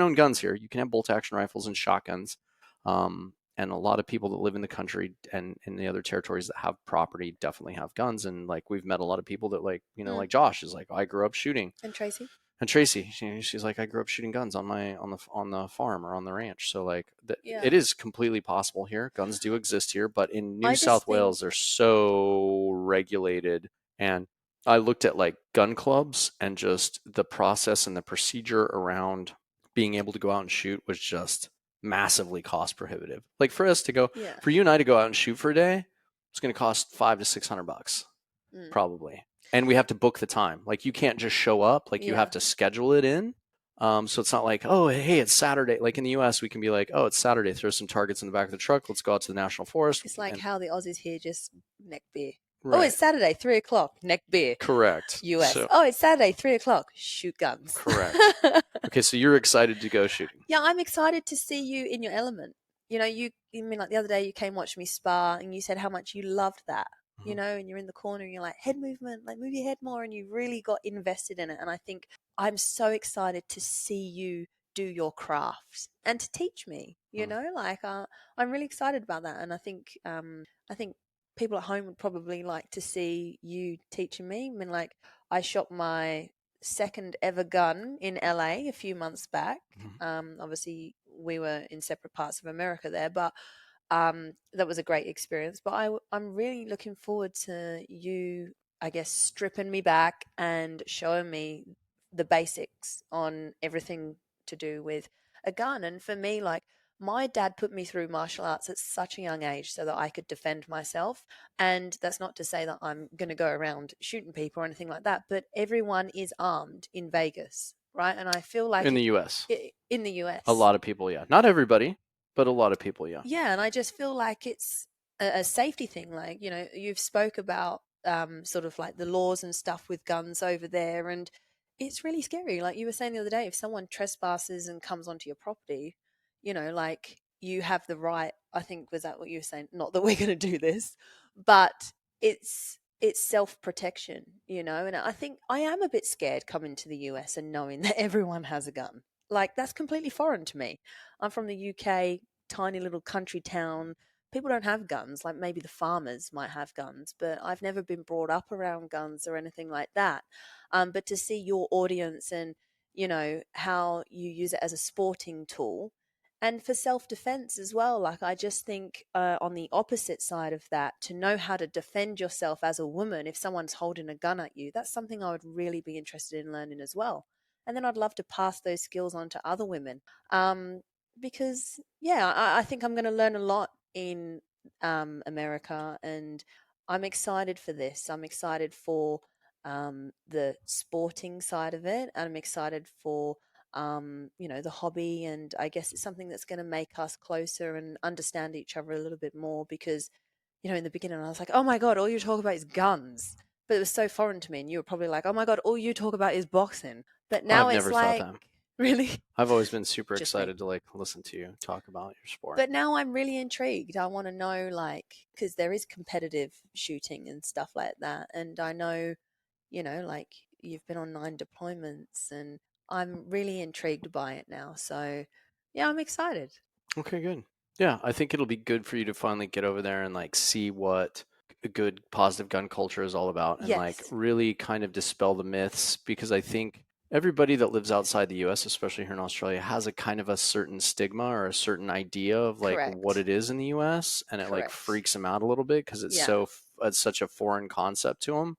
own guns here. You can have bolt action rifles and shotguns. And a lot of people that live in the country and in the other territories that have property definitely have guns. And like we've met a lot of people that like like Josh is like, I grew up shooting.
And Tracy.
And Tracy, she's like, I grew up shooting guns on the farm or on the ranch. So like, it is completely possible here. Guns do exist here, but in New South Wales, they're so regulated. And I looked at like gun clubs, and just the process and the procedure around being able to go out and shoot was just massively cost prohibitive. Like for us to go, for you and I to go out and shoot for a day, it's going to cost $500 to $600 probably. And we have to book the time. Like you can't just show up. Like you have to schedule it in. So it's not like, oh, hey, it's Saturday. Like in the US, we can be like, oh, it's Saturday. Throw some targets in the back of the truck. Let's go out to the National Forest.
It's like how the Aussies here just neck beer.
Right.
Oh, it's Saturday, 3:00, neck beer.
Correct.
US. Oh, it's Saturday, 3:00, shoot guns.
Correct. Okay, so you're excited to go shooting.
Yeah, I'm excited to see you in your element. You mean like the other day you came watch me spar and you said how much you loved that. And you're in the corner and you're like, head movement, like move your head more, and you really got invested in it. And I think I'm so excited to see you do your craft and to teach me, I'm really excited about that. And I think people at home would probably like to see you teaching me. I mean, like I shot my second ever gun in LA a few months back. Obviously we were in separate parts of America there, but that was a great experience. But I'm really looking forward to you, I guess, stripping me back and showing me the basics on everything to do with a gun. And for me, like, my dad put me through martial arts at such a young age so that I could defend myself. And that's not to say that I'm going to go around shooting people or anything like that, but everyone is armed in Vegas, right? And I feel like
In the U.S.,
in the US,
a lot of people, yeah, not everybody, but a lot of people, yeah.
yeah, and I just feel like it's a safety thing. Like, you've spoke about sort of like the laws and stuff with guns over there, and it's really scary. Like you were saying the other day, if someone trespasses and comes onto your property, like you have the right. I think was that what you were saying? Not that we're going to do this, but it's self-protection, and I think I am a bit scared coming to the US and knowing that everyone has a gun. Like that's completely foreign to me. I'm from the UK, tiny little country town. People don't have guns. Like maybe the farmers might have guns, but I've never been brought up around guns or anything like that. But to see your audience and how you use it as a sporting tool and for self-defense as well. Like I just think on the opposite side of that, to know how to defend yourself as a woman if someone's holding a gun at you, that's something I would really be interested in learning as well. And then I'd love to pass those skills on to other women. Because yeah, I think I'm going to learn a lot in America, and I'm excited for this. I'm excited for the sporting side of it, and I'm excited for the hobby, and I guess it's something that's going to make us closer and understand each other a little bit more. Because in the beginning I was like, oh my god, all you talk about is guns, but it was so foreign to me, and you were probably like, oh my god, all you talk about is boxing. But now
I've
it's
never thought
like,
that.
really?
I've always been super
Just me.
excited to like listen to you talk about your sport.
But now I'm really intrigued. I want to know, like, because there is competitive shooting and stuff like that. And I know, like you've been on 9 deployments, and I'm really intrigued by it now. So, yeah, I'm excited.
Okay, good. Yeah, I think it'll be good for you to finally get over there and like see what a good positive gun culture is all about and like
Yes,
really kind of dispel the myths because I think everybody that lives outside the US, especially here in Australia, has a kind of a certain stigma or a certain idea of like what
correct.
it is in the US, and it like
Correct.
freaks them out a little bit because it's
Yeah.
it's such a foreign concept to them.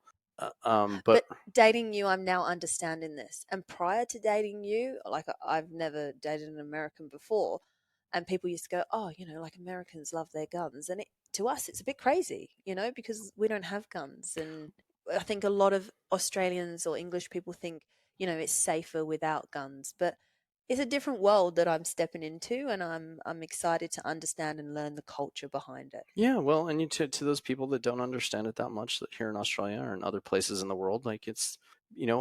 But
But dating you, I'm now understanding this. And prior to dating you, like I've never dated an American before. And people used to go, oh, like Americans love their guns. And to us, it's a bit crazy, because we don't have guns. And I think a lot of Australians or English people think, it's safer without guns. But it's a different world that I'm stepping into, and I'm excited to understand and learn the culture behind it.
yeah, well, and to those people that don't understand it that much, that here in Australia or in other places in the world, like it's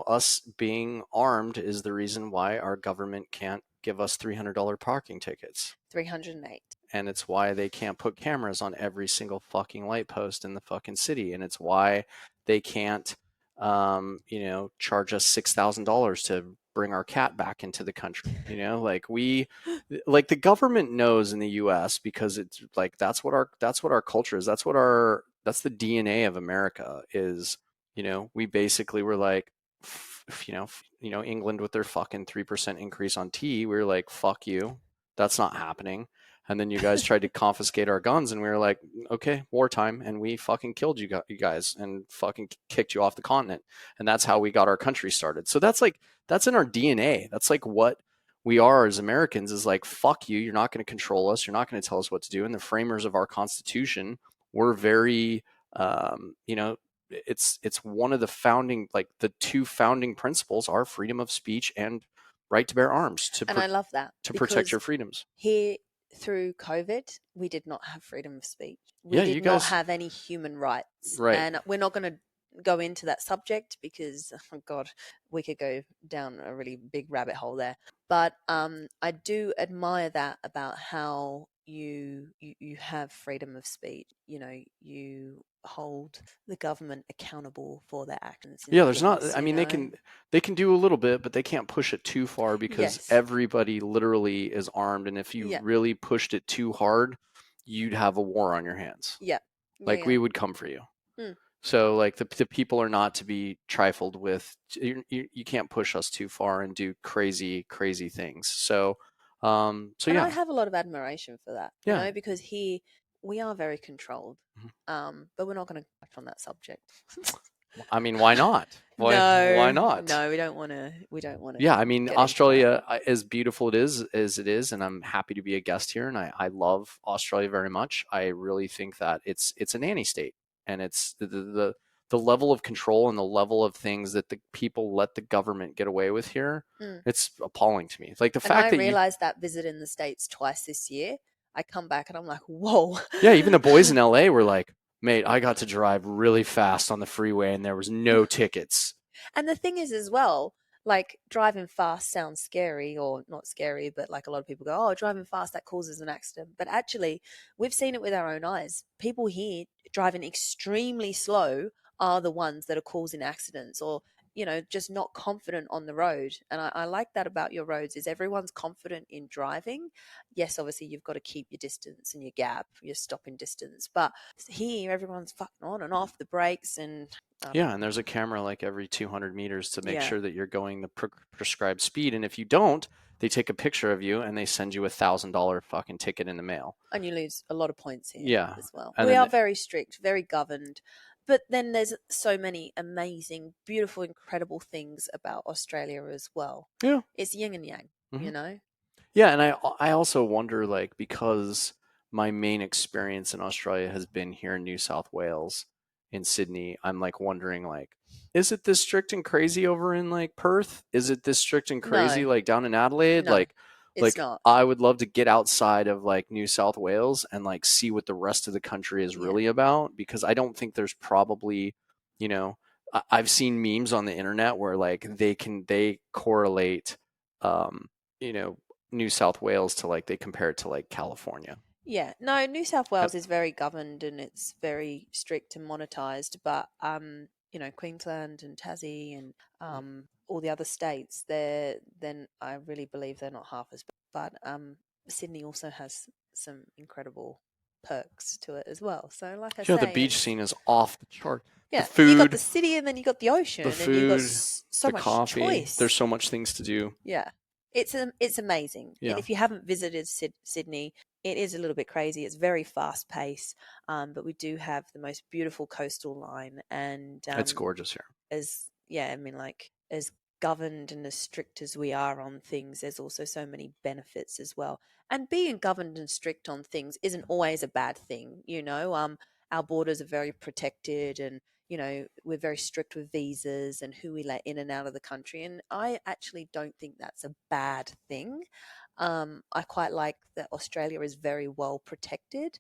us being armed is the reason why our government can't give us $300 parking tickets,
308.
and it's why they can't put cameras on every single fucking light post in the fucking city, and it's why they can't, charge us $6,000 to bring our cat back into the country. Like the government knows in the U.S. because it's like that's what our culture is. That's the DNA of America is. We basically were like, England with their fucking 3% increase on tea. We were like, fuck you, that's not happening. And then you guys tried to confiscate our guns, and we were like, okay, wartime, and we fucking killed you guys and fucking kicked you off the continent, and that's how we got our country started. So that's in our DNA. That's like what we are as Americans is like, fuck you, you're not going to control us, you're not going to tell us what to do. And the framers of our Constitution were very, it's one of the founding, like the two founding principles are freedom of speech and right to bear arms
And I love that
to protect
because
your freedoms.
here through COVID, we did not have freedom of speech. We
Yeah, you
did not
guys,
have any human rights.
right.
And we're not going to go into that subject because, oh God, we could go down a really big rabbit hole there. But I do admire that about how you have freedom of speech. You hold the government accountable for their actions
Yeah,
and
there's not.
things,
I mean, they can do a little bit, but they can't push it too far because
Yes.
everybody literally is armed, and if you
Yeah.
really pushed it too hard, you'd have a war on your hands.
Yeah. Yeah.
Like
Yeah.
we would come for you.
Mm.
So like the people are not to be trifled with. You can't push us too far and do crazy things. So
And I
yeah,
have a lot of admiration for that,
yeah.
because here we are very controlled.
Mhm.
But we're not going to touch on that subject.
I mean, why not? Why not?
No, we don't want to. We don't want to.
Yeah, I mean,
get into that.
Australia, as beautiful it is as it is, and I'm happy to be a guest here, and I love Australia very much. I really think that it's a nanny state, and it's the level of control and the level of things that the people let the government get away with here.
Mm.
It's appalling to me. Like the
And
fact
I
that you,
realized that visiting the States twice this year, I come back and I'm like, whoa.
yeah, even the boys in LA were like, mate, I got to drive really fast on the freeway, and there was no tickets.
And the thing is, as well, like driving fast sounds scary, or not scary, but like a lot of people go, oh, driving fast, that causes an accident. But actually, we've seen it with our own eyes. People here driving extremely slow are the ones that are causing accidents, or just not confident on the road. And I like that about your roads, is everyone's confident in driving. Yes, obviously you've got to keep your distance and your gap, your stopping distance, but here everyone's fucking on and off the brakes, and
Yeah, and there's a camera like every 200 meters to make
Yeah.
sure that you're going the prescribed speed. And if you don't, they take a picture of you and they send you $1,000 fucking ticket in the mail.
And you lose a lot of points here
Yeah,
as well.
and
We
then
are very strict, very governed. But then there's so many amazing, beautiful, incredible things about Australia as well.
yeah,
It's yin and yang,
Mhm. Yeah, and I also wonder, like, because my main experience in Australia has been here in New South Wales, in Sydney. I'm like wondering, like, is it this strict and crazy over in like Perth? Is it this strict and crazy
No,
like down in Adelaide?
no, it's
Like
not.
I would love to get outside of like New South Wales and like see what the rest of the country is
Yeah.
really about, because I don't think there's probably, you know, I've seen memes on the internet where like they correlate, you know, New South Wales to like they compare it to like California.
Yeah, no, New South Wales
Yep.
is very governed and it's very strict and monetized, but Queensland and Tassie and all the other states, then I really believe they're not half as bad. But Sydney also has some incredible perks to it as well. So like I
Yeah, the
say,
beach scene is off the chart.
yeah,
The
you got the
food,
city and then you got the ocean
the
and you got
food,
so
the
much
coffee.
choice.
There's so much things to do.
Yeah, it's amazing.
Yeah.
And if you haven't visited Sydney, it is a little bit crazy. It's very fast paced, but we do have the most beautiful coastal line, and
It's gorgeous here.
as governed and as strict as we are on things, there's also so many benefits as well. And being governed and strict on things isn't always a bad thing. Our borders are very protected, and we're very strict with visas and who we let in and out of the country. And I actually don't think that's a bad thing. I quite like that Australia is very well protected,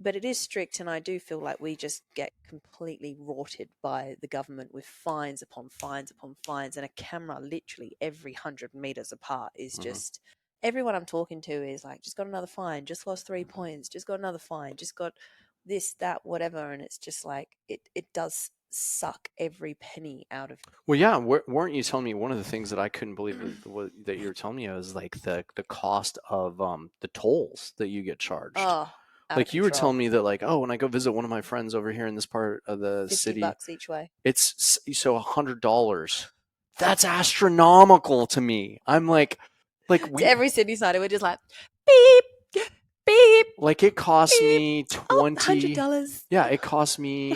but it is strict, and I do feel like we just get completely rorted by the government with fines upon fines upon fines, and a camera literally every 100 meters apart is just. Everyone I'm talking to is like, just got another fine, just lost 3 points, just got another fine, just got this, that, whatever, and it's just like it does suck every penny out of.
Well, yeah, weren't you telling me one of the things that I couldn't believe that you were telling me is like the cost of the tolls that you get charged.
Oh,
like you were telling me that like, oh, when I go visit one of my friends over here in this part of the city,
$50 each way.
it's so $100. That's astronomical to me. I'm like
To every Sydney side, we're just like beep, beep.
like it cost me
$100.
Yeah, it cost me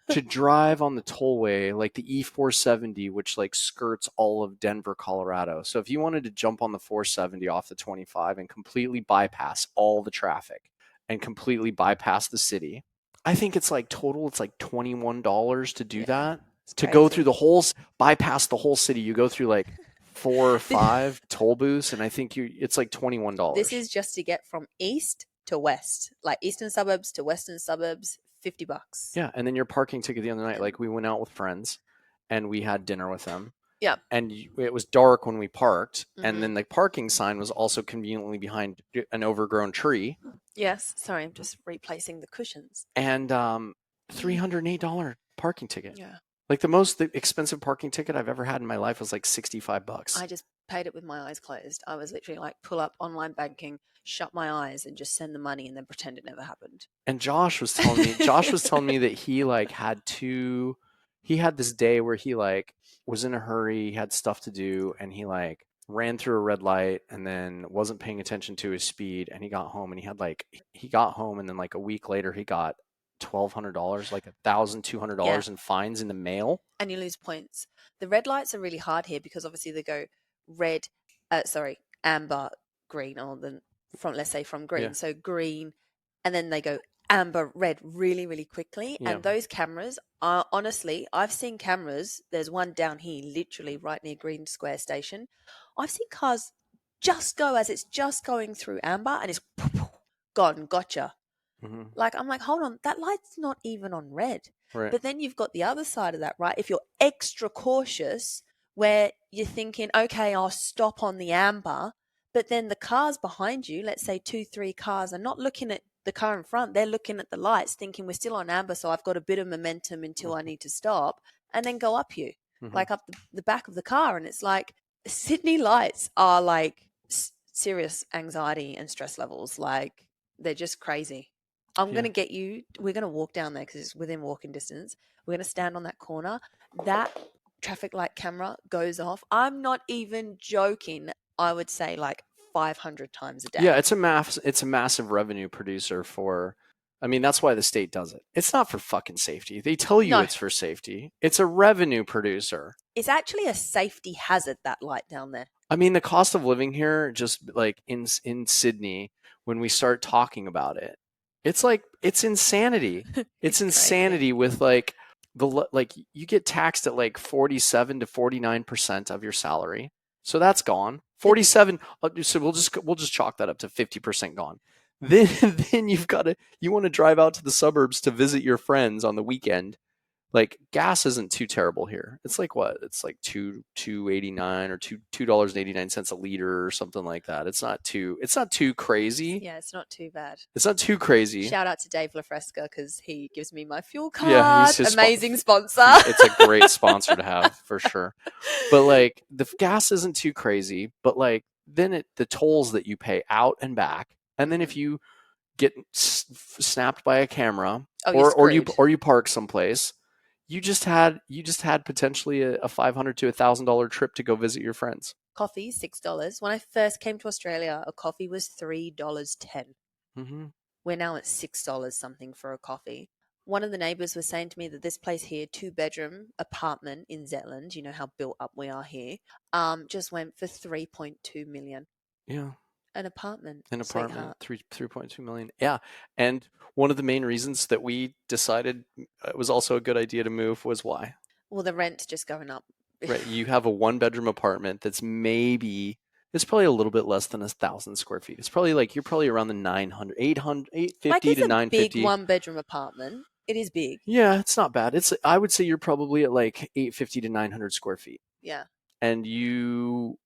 to drive on the tollway, like the E470, which like skirts all of Denver, Colorado. So if you wanted to jump on the 470 off the 25 and completely bypass all the traffic and completely bypass the city, I think it's like total, it's like $21 to do that. To go through the whole, bypass the whole city. You go through like 4 or 5 toll booths, and I think it's like $21.
This is just to get from east to west, like eastern suburbs to western suburbs, $50.
Yeah, and then your parking ticket the other night, like we went out with friends and we had dinner with them.
Yeah.
And it was dark when we parked, and then the parking sign was also conveniently behind an overgrown tree.
Yes, sorry, I'm just replacing the cushions.
And $308 parking ticket.
Yeah.
Like the most expensive parking ticket I've ever had in my life was like $65.
I just paid it with my eyes closed. I was literally like, pull up online banking, shut my eyes, and just send the money, and then pretend it never happened.
And Josh was telling me that he like he had this day where he like was in a hurry, he had stuff to do, and he like ran through a red light and then wasn't paying attention to his speed, and he got home and he got home and then like a week later he got $1,200, like $1,200 in fines in the mail.
And you lose points. The red lights are really hard here because obviously they go red, amber, green, or let's say from green.
Yeah.
So green, and then they go amber, red really, really quickly.
Yeah.
And those cameras are, honestly, I've seen cameras. There's one down here, literally right near Green Square Station. I've seen cars just go as it's just going through amber and it's gone, gotcha.
Mhm.
Like, I'm like, hold on, that light's not even on red.
Right.
But then you've got the other side of that, right? If you're extra cautious, where you're thinking, okay, I'll stop on the amber, but then the cars behind you, let's say 2-3 cars, are not looking at the car in front. They're looking at the lights, thinking we're still on amber, so I've got a bit of momentum until I need to stop, and then go up you, like up the back of the car. And it's like, Sydney lights are like serious anxiety and stress levels. Like, they're just crazy. I'm going to get you, we're going to walk down there because it's within walking distance. We're going to stand on that corner. That traffic light camera goes off. I'm not even joking. I would say like 500 times a day.
Yeah, it's a massive revenue producer for, I mean, that's why the state does it. It's not for fucking safety. They tell you
No.
it's for safety. It's a revenue producer.
It's actually a safety hazard, that light down there.
I mean, the cost of living here, just like in Sydney, when we start talking about it, it's like, it's insanity. It's insanity with like you get taxed at like 47 to 49% of your salary. So that's gone. 47. So we'll just chalk that up to 50% gone. Then you want to drive out to the suburbs to visit your friends on the weekend. Like, gas isn't too terrible here. It's like what? It's like $2.89 or $2.89 a liter or something like that. It's not too crazy.
Yeah, it's not too bad.
It's not too crazy.
Shout out to Dave LaFresca because he gives me my fuel card.
Yeah, he's his
amazing sponsor.
It's a great sponsor to have for sure. But like, the gas isn't too crazy. But like, then the tolls that you pay out and back, and then if you get snapped by a camera, or you park someplace, you just had potentially a $500 to $1,000 trip to go visit your friends.
Coffee, $6. When I first came to Australia, a coffee was $3.10.
Mm-hmm.
We're now at $6 something for a coffee. One of the neighbours was saying to me that this place here, 2-bedroom apartment in Zetland, you know how built up we are here, just went for 3.2 million.
Yeah.
An apartment.
3.2 million. Yeah. And one of the main reasons that we decided it was also a good idea to move was why?
Well, the rent's just going up.
Right. You have a 1-bedroom apartment that's it's probably a little bit less than 1,000 square feet. It's probably like, you're probably around the 900, 850
like,
to 950.
It's a big 1-bedroom apartment. It is big.
Yeah, it's not bad. I would say you're probably at like 850 to 900 square feet.
Yeah.
And you,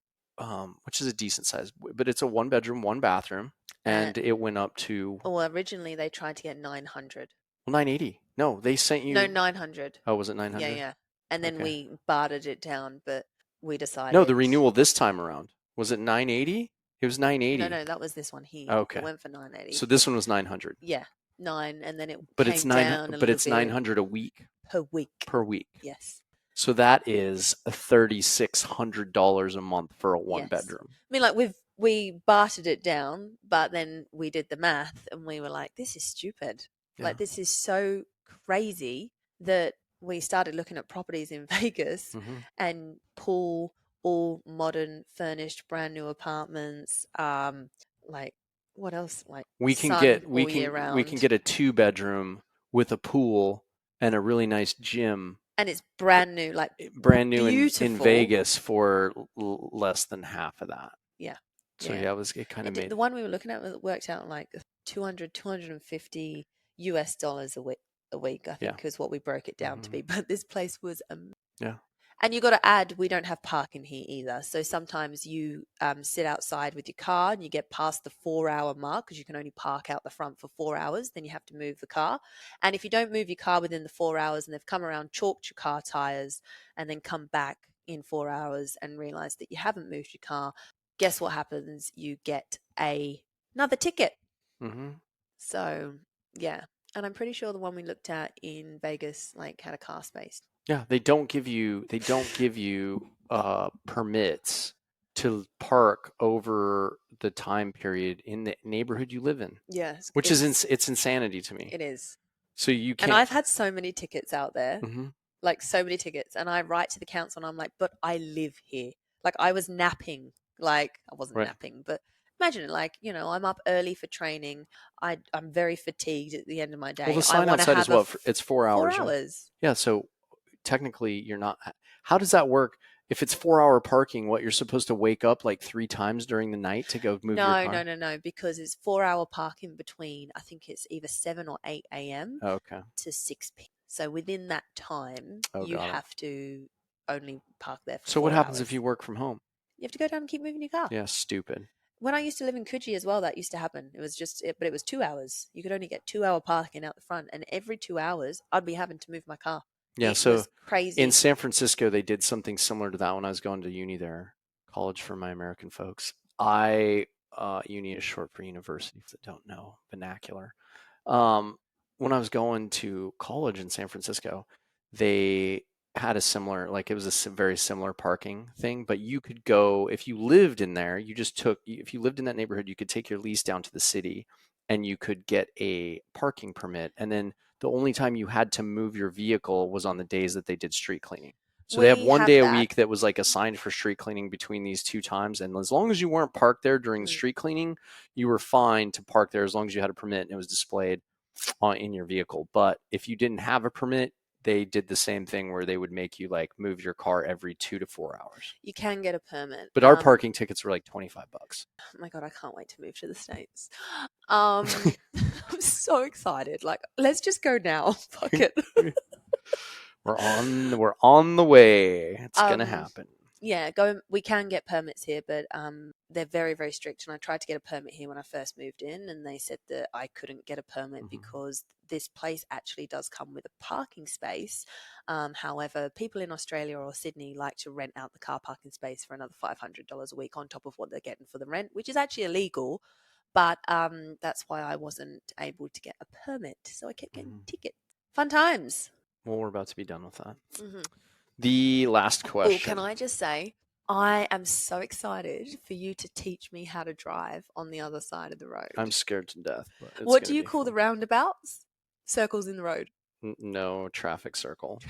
which is a decent size, but it's a 1-bedroom, 1-bathroom, and it went up to.
Well, originally they tried to get 900.
Well, 980. No, they sent you.
No, 900.
Oh, was it 900?
Yeah. And then we bartered it down, but we decided.
No, the renewal this time around. Was it 980? It was 980.
No, that was this one here.
Okay.
It went for 980.
So this one was 900.
Yeah, 9, and then it
But
came
it's
down
but it's 900 a week.
per week.
Per week.
Yes.
So that is $3,600 a month for a 1-bedroom.
I mean, like, we bartered it down, but then we did the math and we were like, this is stupid.
Yeah.
Like, this is so crazy that we started looking at properties in Vegas and pull all modern, furnished, brand new apartments. Like, what else? Like,
we can get a 2-bedroom with a pool and a really nice gym.
And it's brand new, like
brand new in Vegas for less than half of that.
Yeah.
So it kind of made.
The one we were looking at worked out like $250 a week, I think, is what we broke it down to be. But this place was
yeah.
And you got to add, we don't have parking here either. So sometimes you sit outside with your car and you get past the 4-hour mark because you can only park out the front for 4 hours. Then you have to move the car. And if you don't move your car within the 4 hours and they've come around, chalked your car tires, and then come back in 4 hours and realize that you haven't moved your car, guess what happens? You get another ticket.
Mm-hmm.
So, yeah. And I'm pretty sure the one we looked at in Vegas like had a car space.
Yeah, they don't give you permits to park over the time period in the neighborhood you live in.
Yes,
which is it's insanity to me.
It is.
So you can't.
And I've had so many tickets out there,
Mhm.
like so many tickets. And I write to the council and I'm like, but I live here. Like I was napping. Like I wasn't
Right.
napping, but imagine it. Like, you know, I'm up early for training. I'm very fatigued at the end of my day.
Well, the
I
sign
want to
outside is
have
what? It's 4 hours.
4 hours.
Yeah. So technically, you're not. How does that work? If it's 4 hour parking, what you're supposed to wake up like 3 times during the night to go move your
No,
car?
no, because it's 4 hour parking between, I think it's either 7 or 8 a.m.
Okay.
to 6 p.m. So within that time,
Oh,
you
got it.
have to only park there for
So what
4
happens
hours.
if you work from home?
You have to go down and keep moving your car.
Yeah, stupid.
When I used to live in Coogee as well, that used to happen. It was just, but it was 2 hours. You could only get 2 hour parking out the front, and every 2 hours, I'd be having to move my car.
Yeah.
It
So
was crazy.
in San Francisco, they did something similar to that when I was going to uni there, college for my American folks. Uni is short for university, if they don't know vernacular. When I was going to college in San Francisco, they had a similar, like it was a very similar parking thing, but you could go, if you lived in there, if you lived in that neighborhood, you could take your lease down to the city and you could get a parking permit. And then the only time you had to move your vehicle was on the days that they did street cleaning. So they have
We
one
have
day a
that.
week that was like assigned for street cleaning between these 2 times. And as long as you weren't parked there during the street cleaning, you were fine to park there as long as you had a permit and it was displayed in your vehicle. But if you didn't have a permit, they did the same thing where they would make you like move your car every 2 to 4 hours.
You can get a permit.
But our parking tickets were like $25.
Oh my God, I can't wait to move to the States. I'm so excited. Like, let's just go now. Fuck it.
We're on the way. It's gonna happen.
Yeah, we can get permits here, but they're very, very strict. And I tried to get a permit here when I first moved in, and they said that I couldn't get a permit because this place actually does come with a parking space. However, people in Australia or Sydney like to rent out the car parking space for another $500 a week on top of what they're getting for the rent, which is actually illegal. But that's why I wasn't able to get a permit. So I kept getting tickets. Fun times.
Well, we're about to be done with that. The last question.
Oh, can I just say, I am so excited for you to teach me how to drive on the other side of the road.
I'm scared to death. But
what do you call the roundabouts? Circles in the road.
No, traffic circle.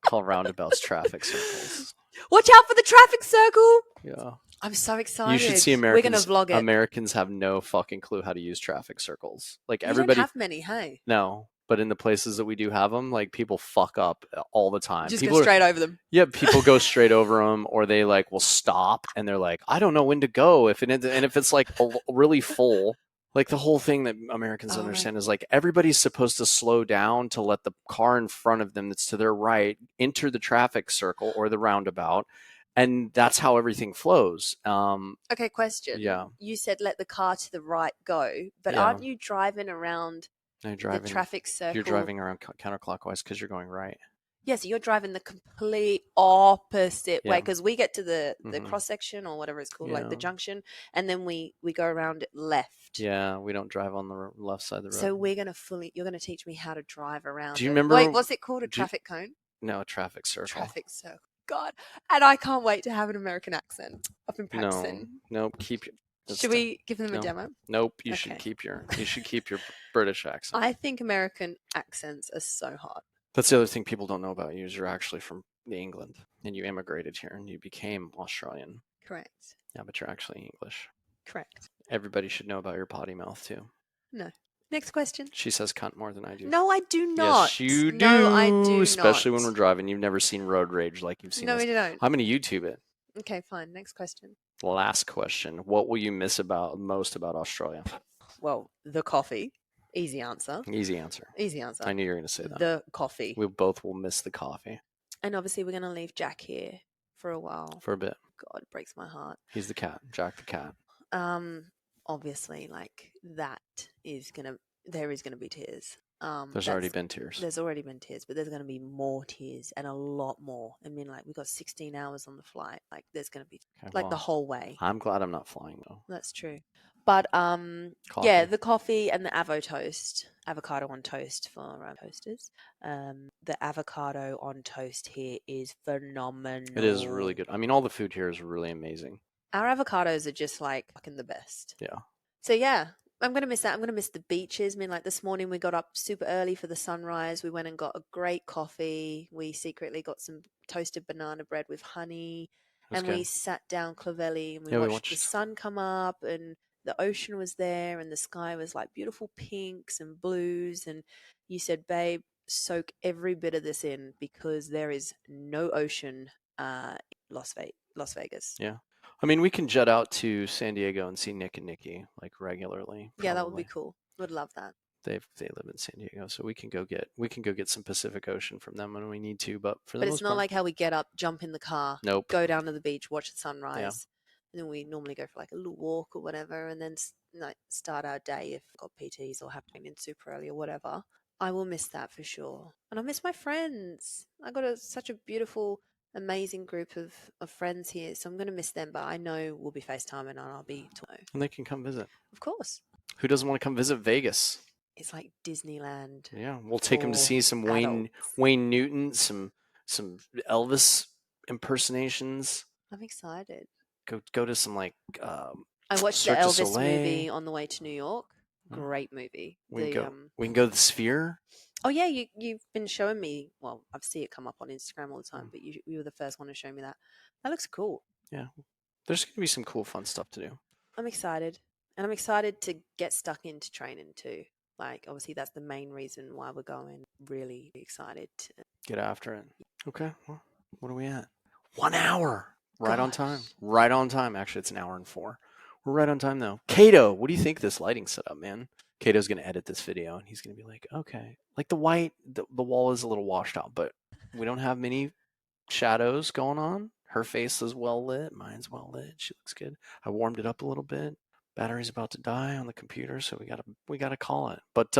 Call roundabouts traffic circles.
Watch out for the traffic circle.
Yeah.
I'm so excited.
You should see Americans.
We're going to vlog it.
Americans have no fucking clue how to use traffic circles. Like
you
everybody.
don't have many, hey?
No. But in the places that we do have them, like people fuck up all the time.
Just
people
go straight over them.
Yeah, people go straight over them, or they like will stop and they're like, I don't know when to go. If it's like really full, like the whole thing that Americans understand is like everybody's supposed to slow down to let the car in front of them that's to their right enter the traffic circle or the roundabout, and that's how everything flows.
Okay, question.
Yeah.
You said let the car to the right go, but aren't you driving around? The traffic circle.
You're driving around counterclockwise because you're going right.
Yeah, so you're driving the complete opposite way because we get to the cross section or whatever it's called, like the junction, and then we go around it left.
Yeah, we don't drive on the left side of the road.
So you're gonna teach me how to drive around.
Do you remember?
Wait, what's it called? A traffic cone?
No, a traffic circle.
Traffic circle. God, and I can't wait to have an American accent. I've been practicing.
No, keep.
Should we give them a demo?
Nope. You should keep your British accent.
I think American accents are so hard.
That's the other thing people don't know about you is you're actually from England and you immigrated here and you became Australian.
Correct.
Yeah, but you're actually English.
Correct.
Everybody should know about your potty mouth too.
No. Next question.
She says cunt more than I do.
No, I do not.
Yes, you do.
No, I do
Especially
not.
when we're driving. You've never seen road rage like you've seen.
No, we don't.
I'm going to YouTube it.
Okay, fine. Next question.
Last question. What will you miss most about Australia?
Well, the coffee. Easy answer.
Easy answer.
Easy answer.
I knew you were going to say that.
The coffee.
We both will miss the coffee.
And obviously we're going to leave Jack here for a while.
For a bit.
God, it breaks my heart.
He's the cat. Jack the cat.
Obviously, like there is gonna be tears.
There's already been tears.
There's already been tears, but there's gonna be more tears and a lot more. I mean, like we got 16 hours on the flight. Like there's gonna be the whole way.
I'm glad I'm not flying though.
That's true. But yeah, the coffee and the avocado on toast for toasters. The avocado on toast here is phenomenal.
It is really good. I mean, all the food here is really amazing.
Our avocados are just like fucking the best.
Yeah.
So yeah, I'm gonna miss that. I'm gonna miss the beaches. I mean, like this morning we got up super early for the sunrise. We went and got a great coffee. We secretly got some toasted banana bread with honey,
That's
and we
good.
sat down Clovelly and we
Yeah, we
watched the
watched.
sun come up, and the ocean was there, and the sky was like beautiful pinks and blues. And you said, "Babe, soak every bit of this in because there is no ocean in Las Vegas."
Yeah. I mean, we can jet out to San Diego and see Nick and Nikki like regularly.
Yeah, that would be
Probably.
cool. Would love that.
They live in San Diego, so we can go get some Pacific Ocean from them when we need to. But for the
But
most
it's not
part,
like how we get up, jump in the car,
nope.
go down to the beach, watch the sunrise, and then we normally go for like a little walk or whatever, and then like start our day if we've got PTs or have to be in super early or whatever. I will miss that for sure, and I miss my friends. I got such a beautiful, amazing group of friends here, so I'm going to miss them. But I know we'll be FaceTiming and I'll be
And they can come visit.
of course.
Who doesn't want to come visit Vegas?
It's like Disneyland.
Yeah, we'll take them to
for
see some
adults.
Wayne Newton, some Elvis impersonations.
I'm excited.
Go to some like
I watched
Cirque
the
du
Elvis
Soleil.
movie on the way to New York.
Mm.
Great movie.
We can go to the Sphere.
Oh yeah, you've been showing me. Well, I've seen it come up on Instagram all the time, but you were the first one to show me that. That looks cool.
Yeah, there's gonna be some cool, fun stuff to do.
I'm excited, and I'm excited to get stuck into training too. Like obviously, that's the main reason why we're going. Really excited to
Get after it. Okay, well, what are we at? 1 hour. Right on time.
Gosh.
Right on time. Actually, it's 1 hour and 4. We're right on time though. Kato, what do you think of this lighting setup, man? Kato's gonna edit this video and he's gonna be like, okay, like the wall is a little washed out, but we don't have many shadows going on. Her face is well lit. Mine's well lit. She looks good. I warmed it up a little bit. Battery's about to die on the computer, so we gotta call it. But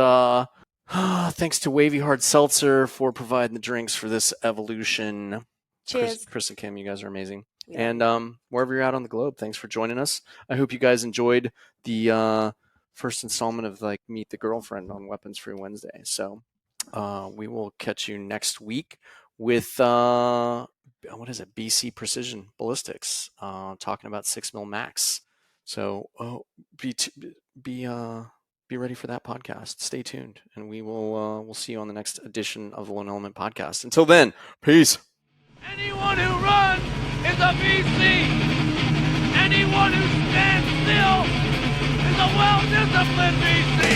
thanks to Wavy Hard Seltzer for providing the drinks for this evolution.
cheers.
Chris and Kim, you guys are amazing.
We
And
love you.
wherever you're at on the globe, thanks for joining us. I hope you guys enjoyed the first installment of like Meet the Girlfriend on Weapons Free Wednesday. So we will catch you next week with what is it? BC Precision Ballistics, talking about 6mm Max. So be ready for that podcast. Stay tuned, and we'll see you on the next edition of the Lone Element Podcast. Until then, peace.
Anyone who runs is a VC. Anyone who stands still is a well-disciplined VC.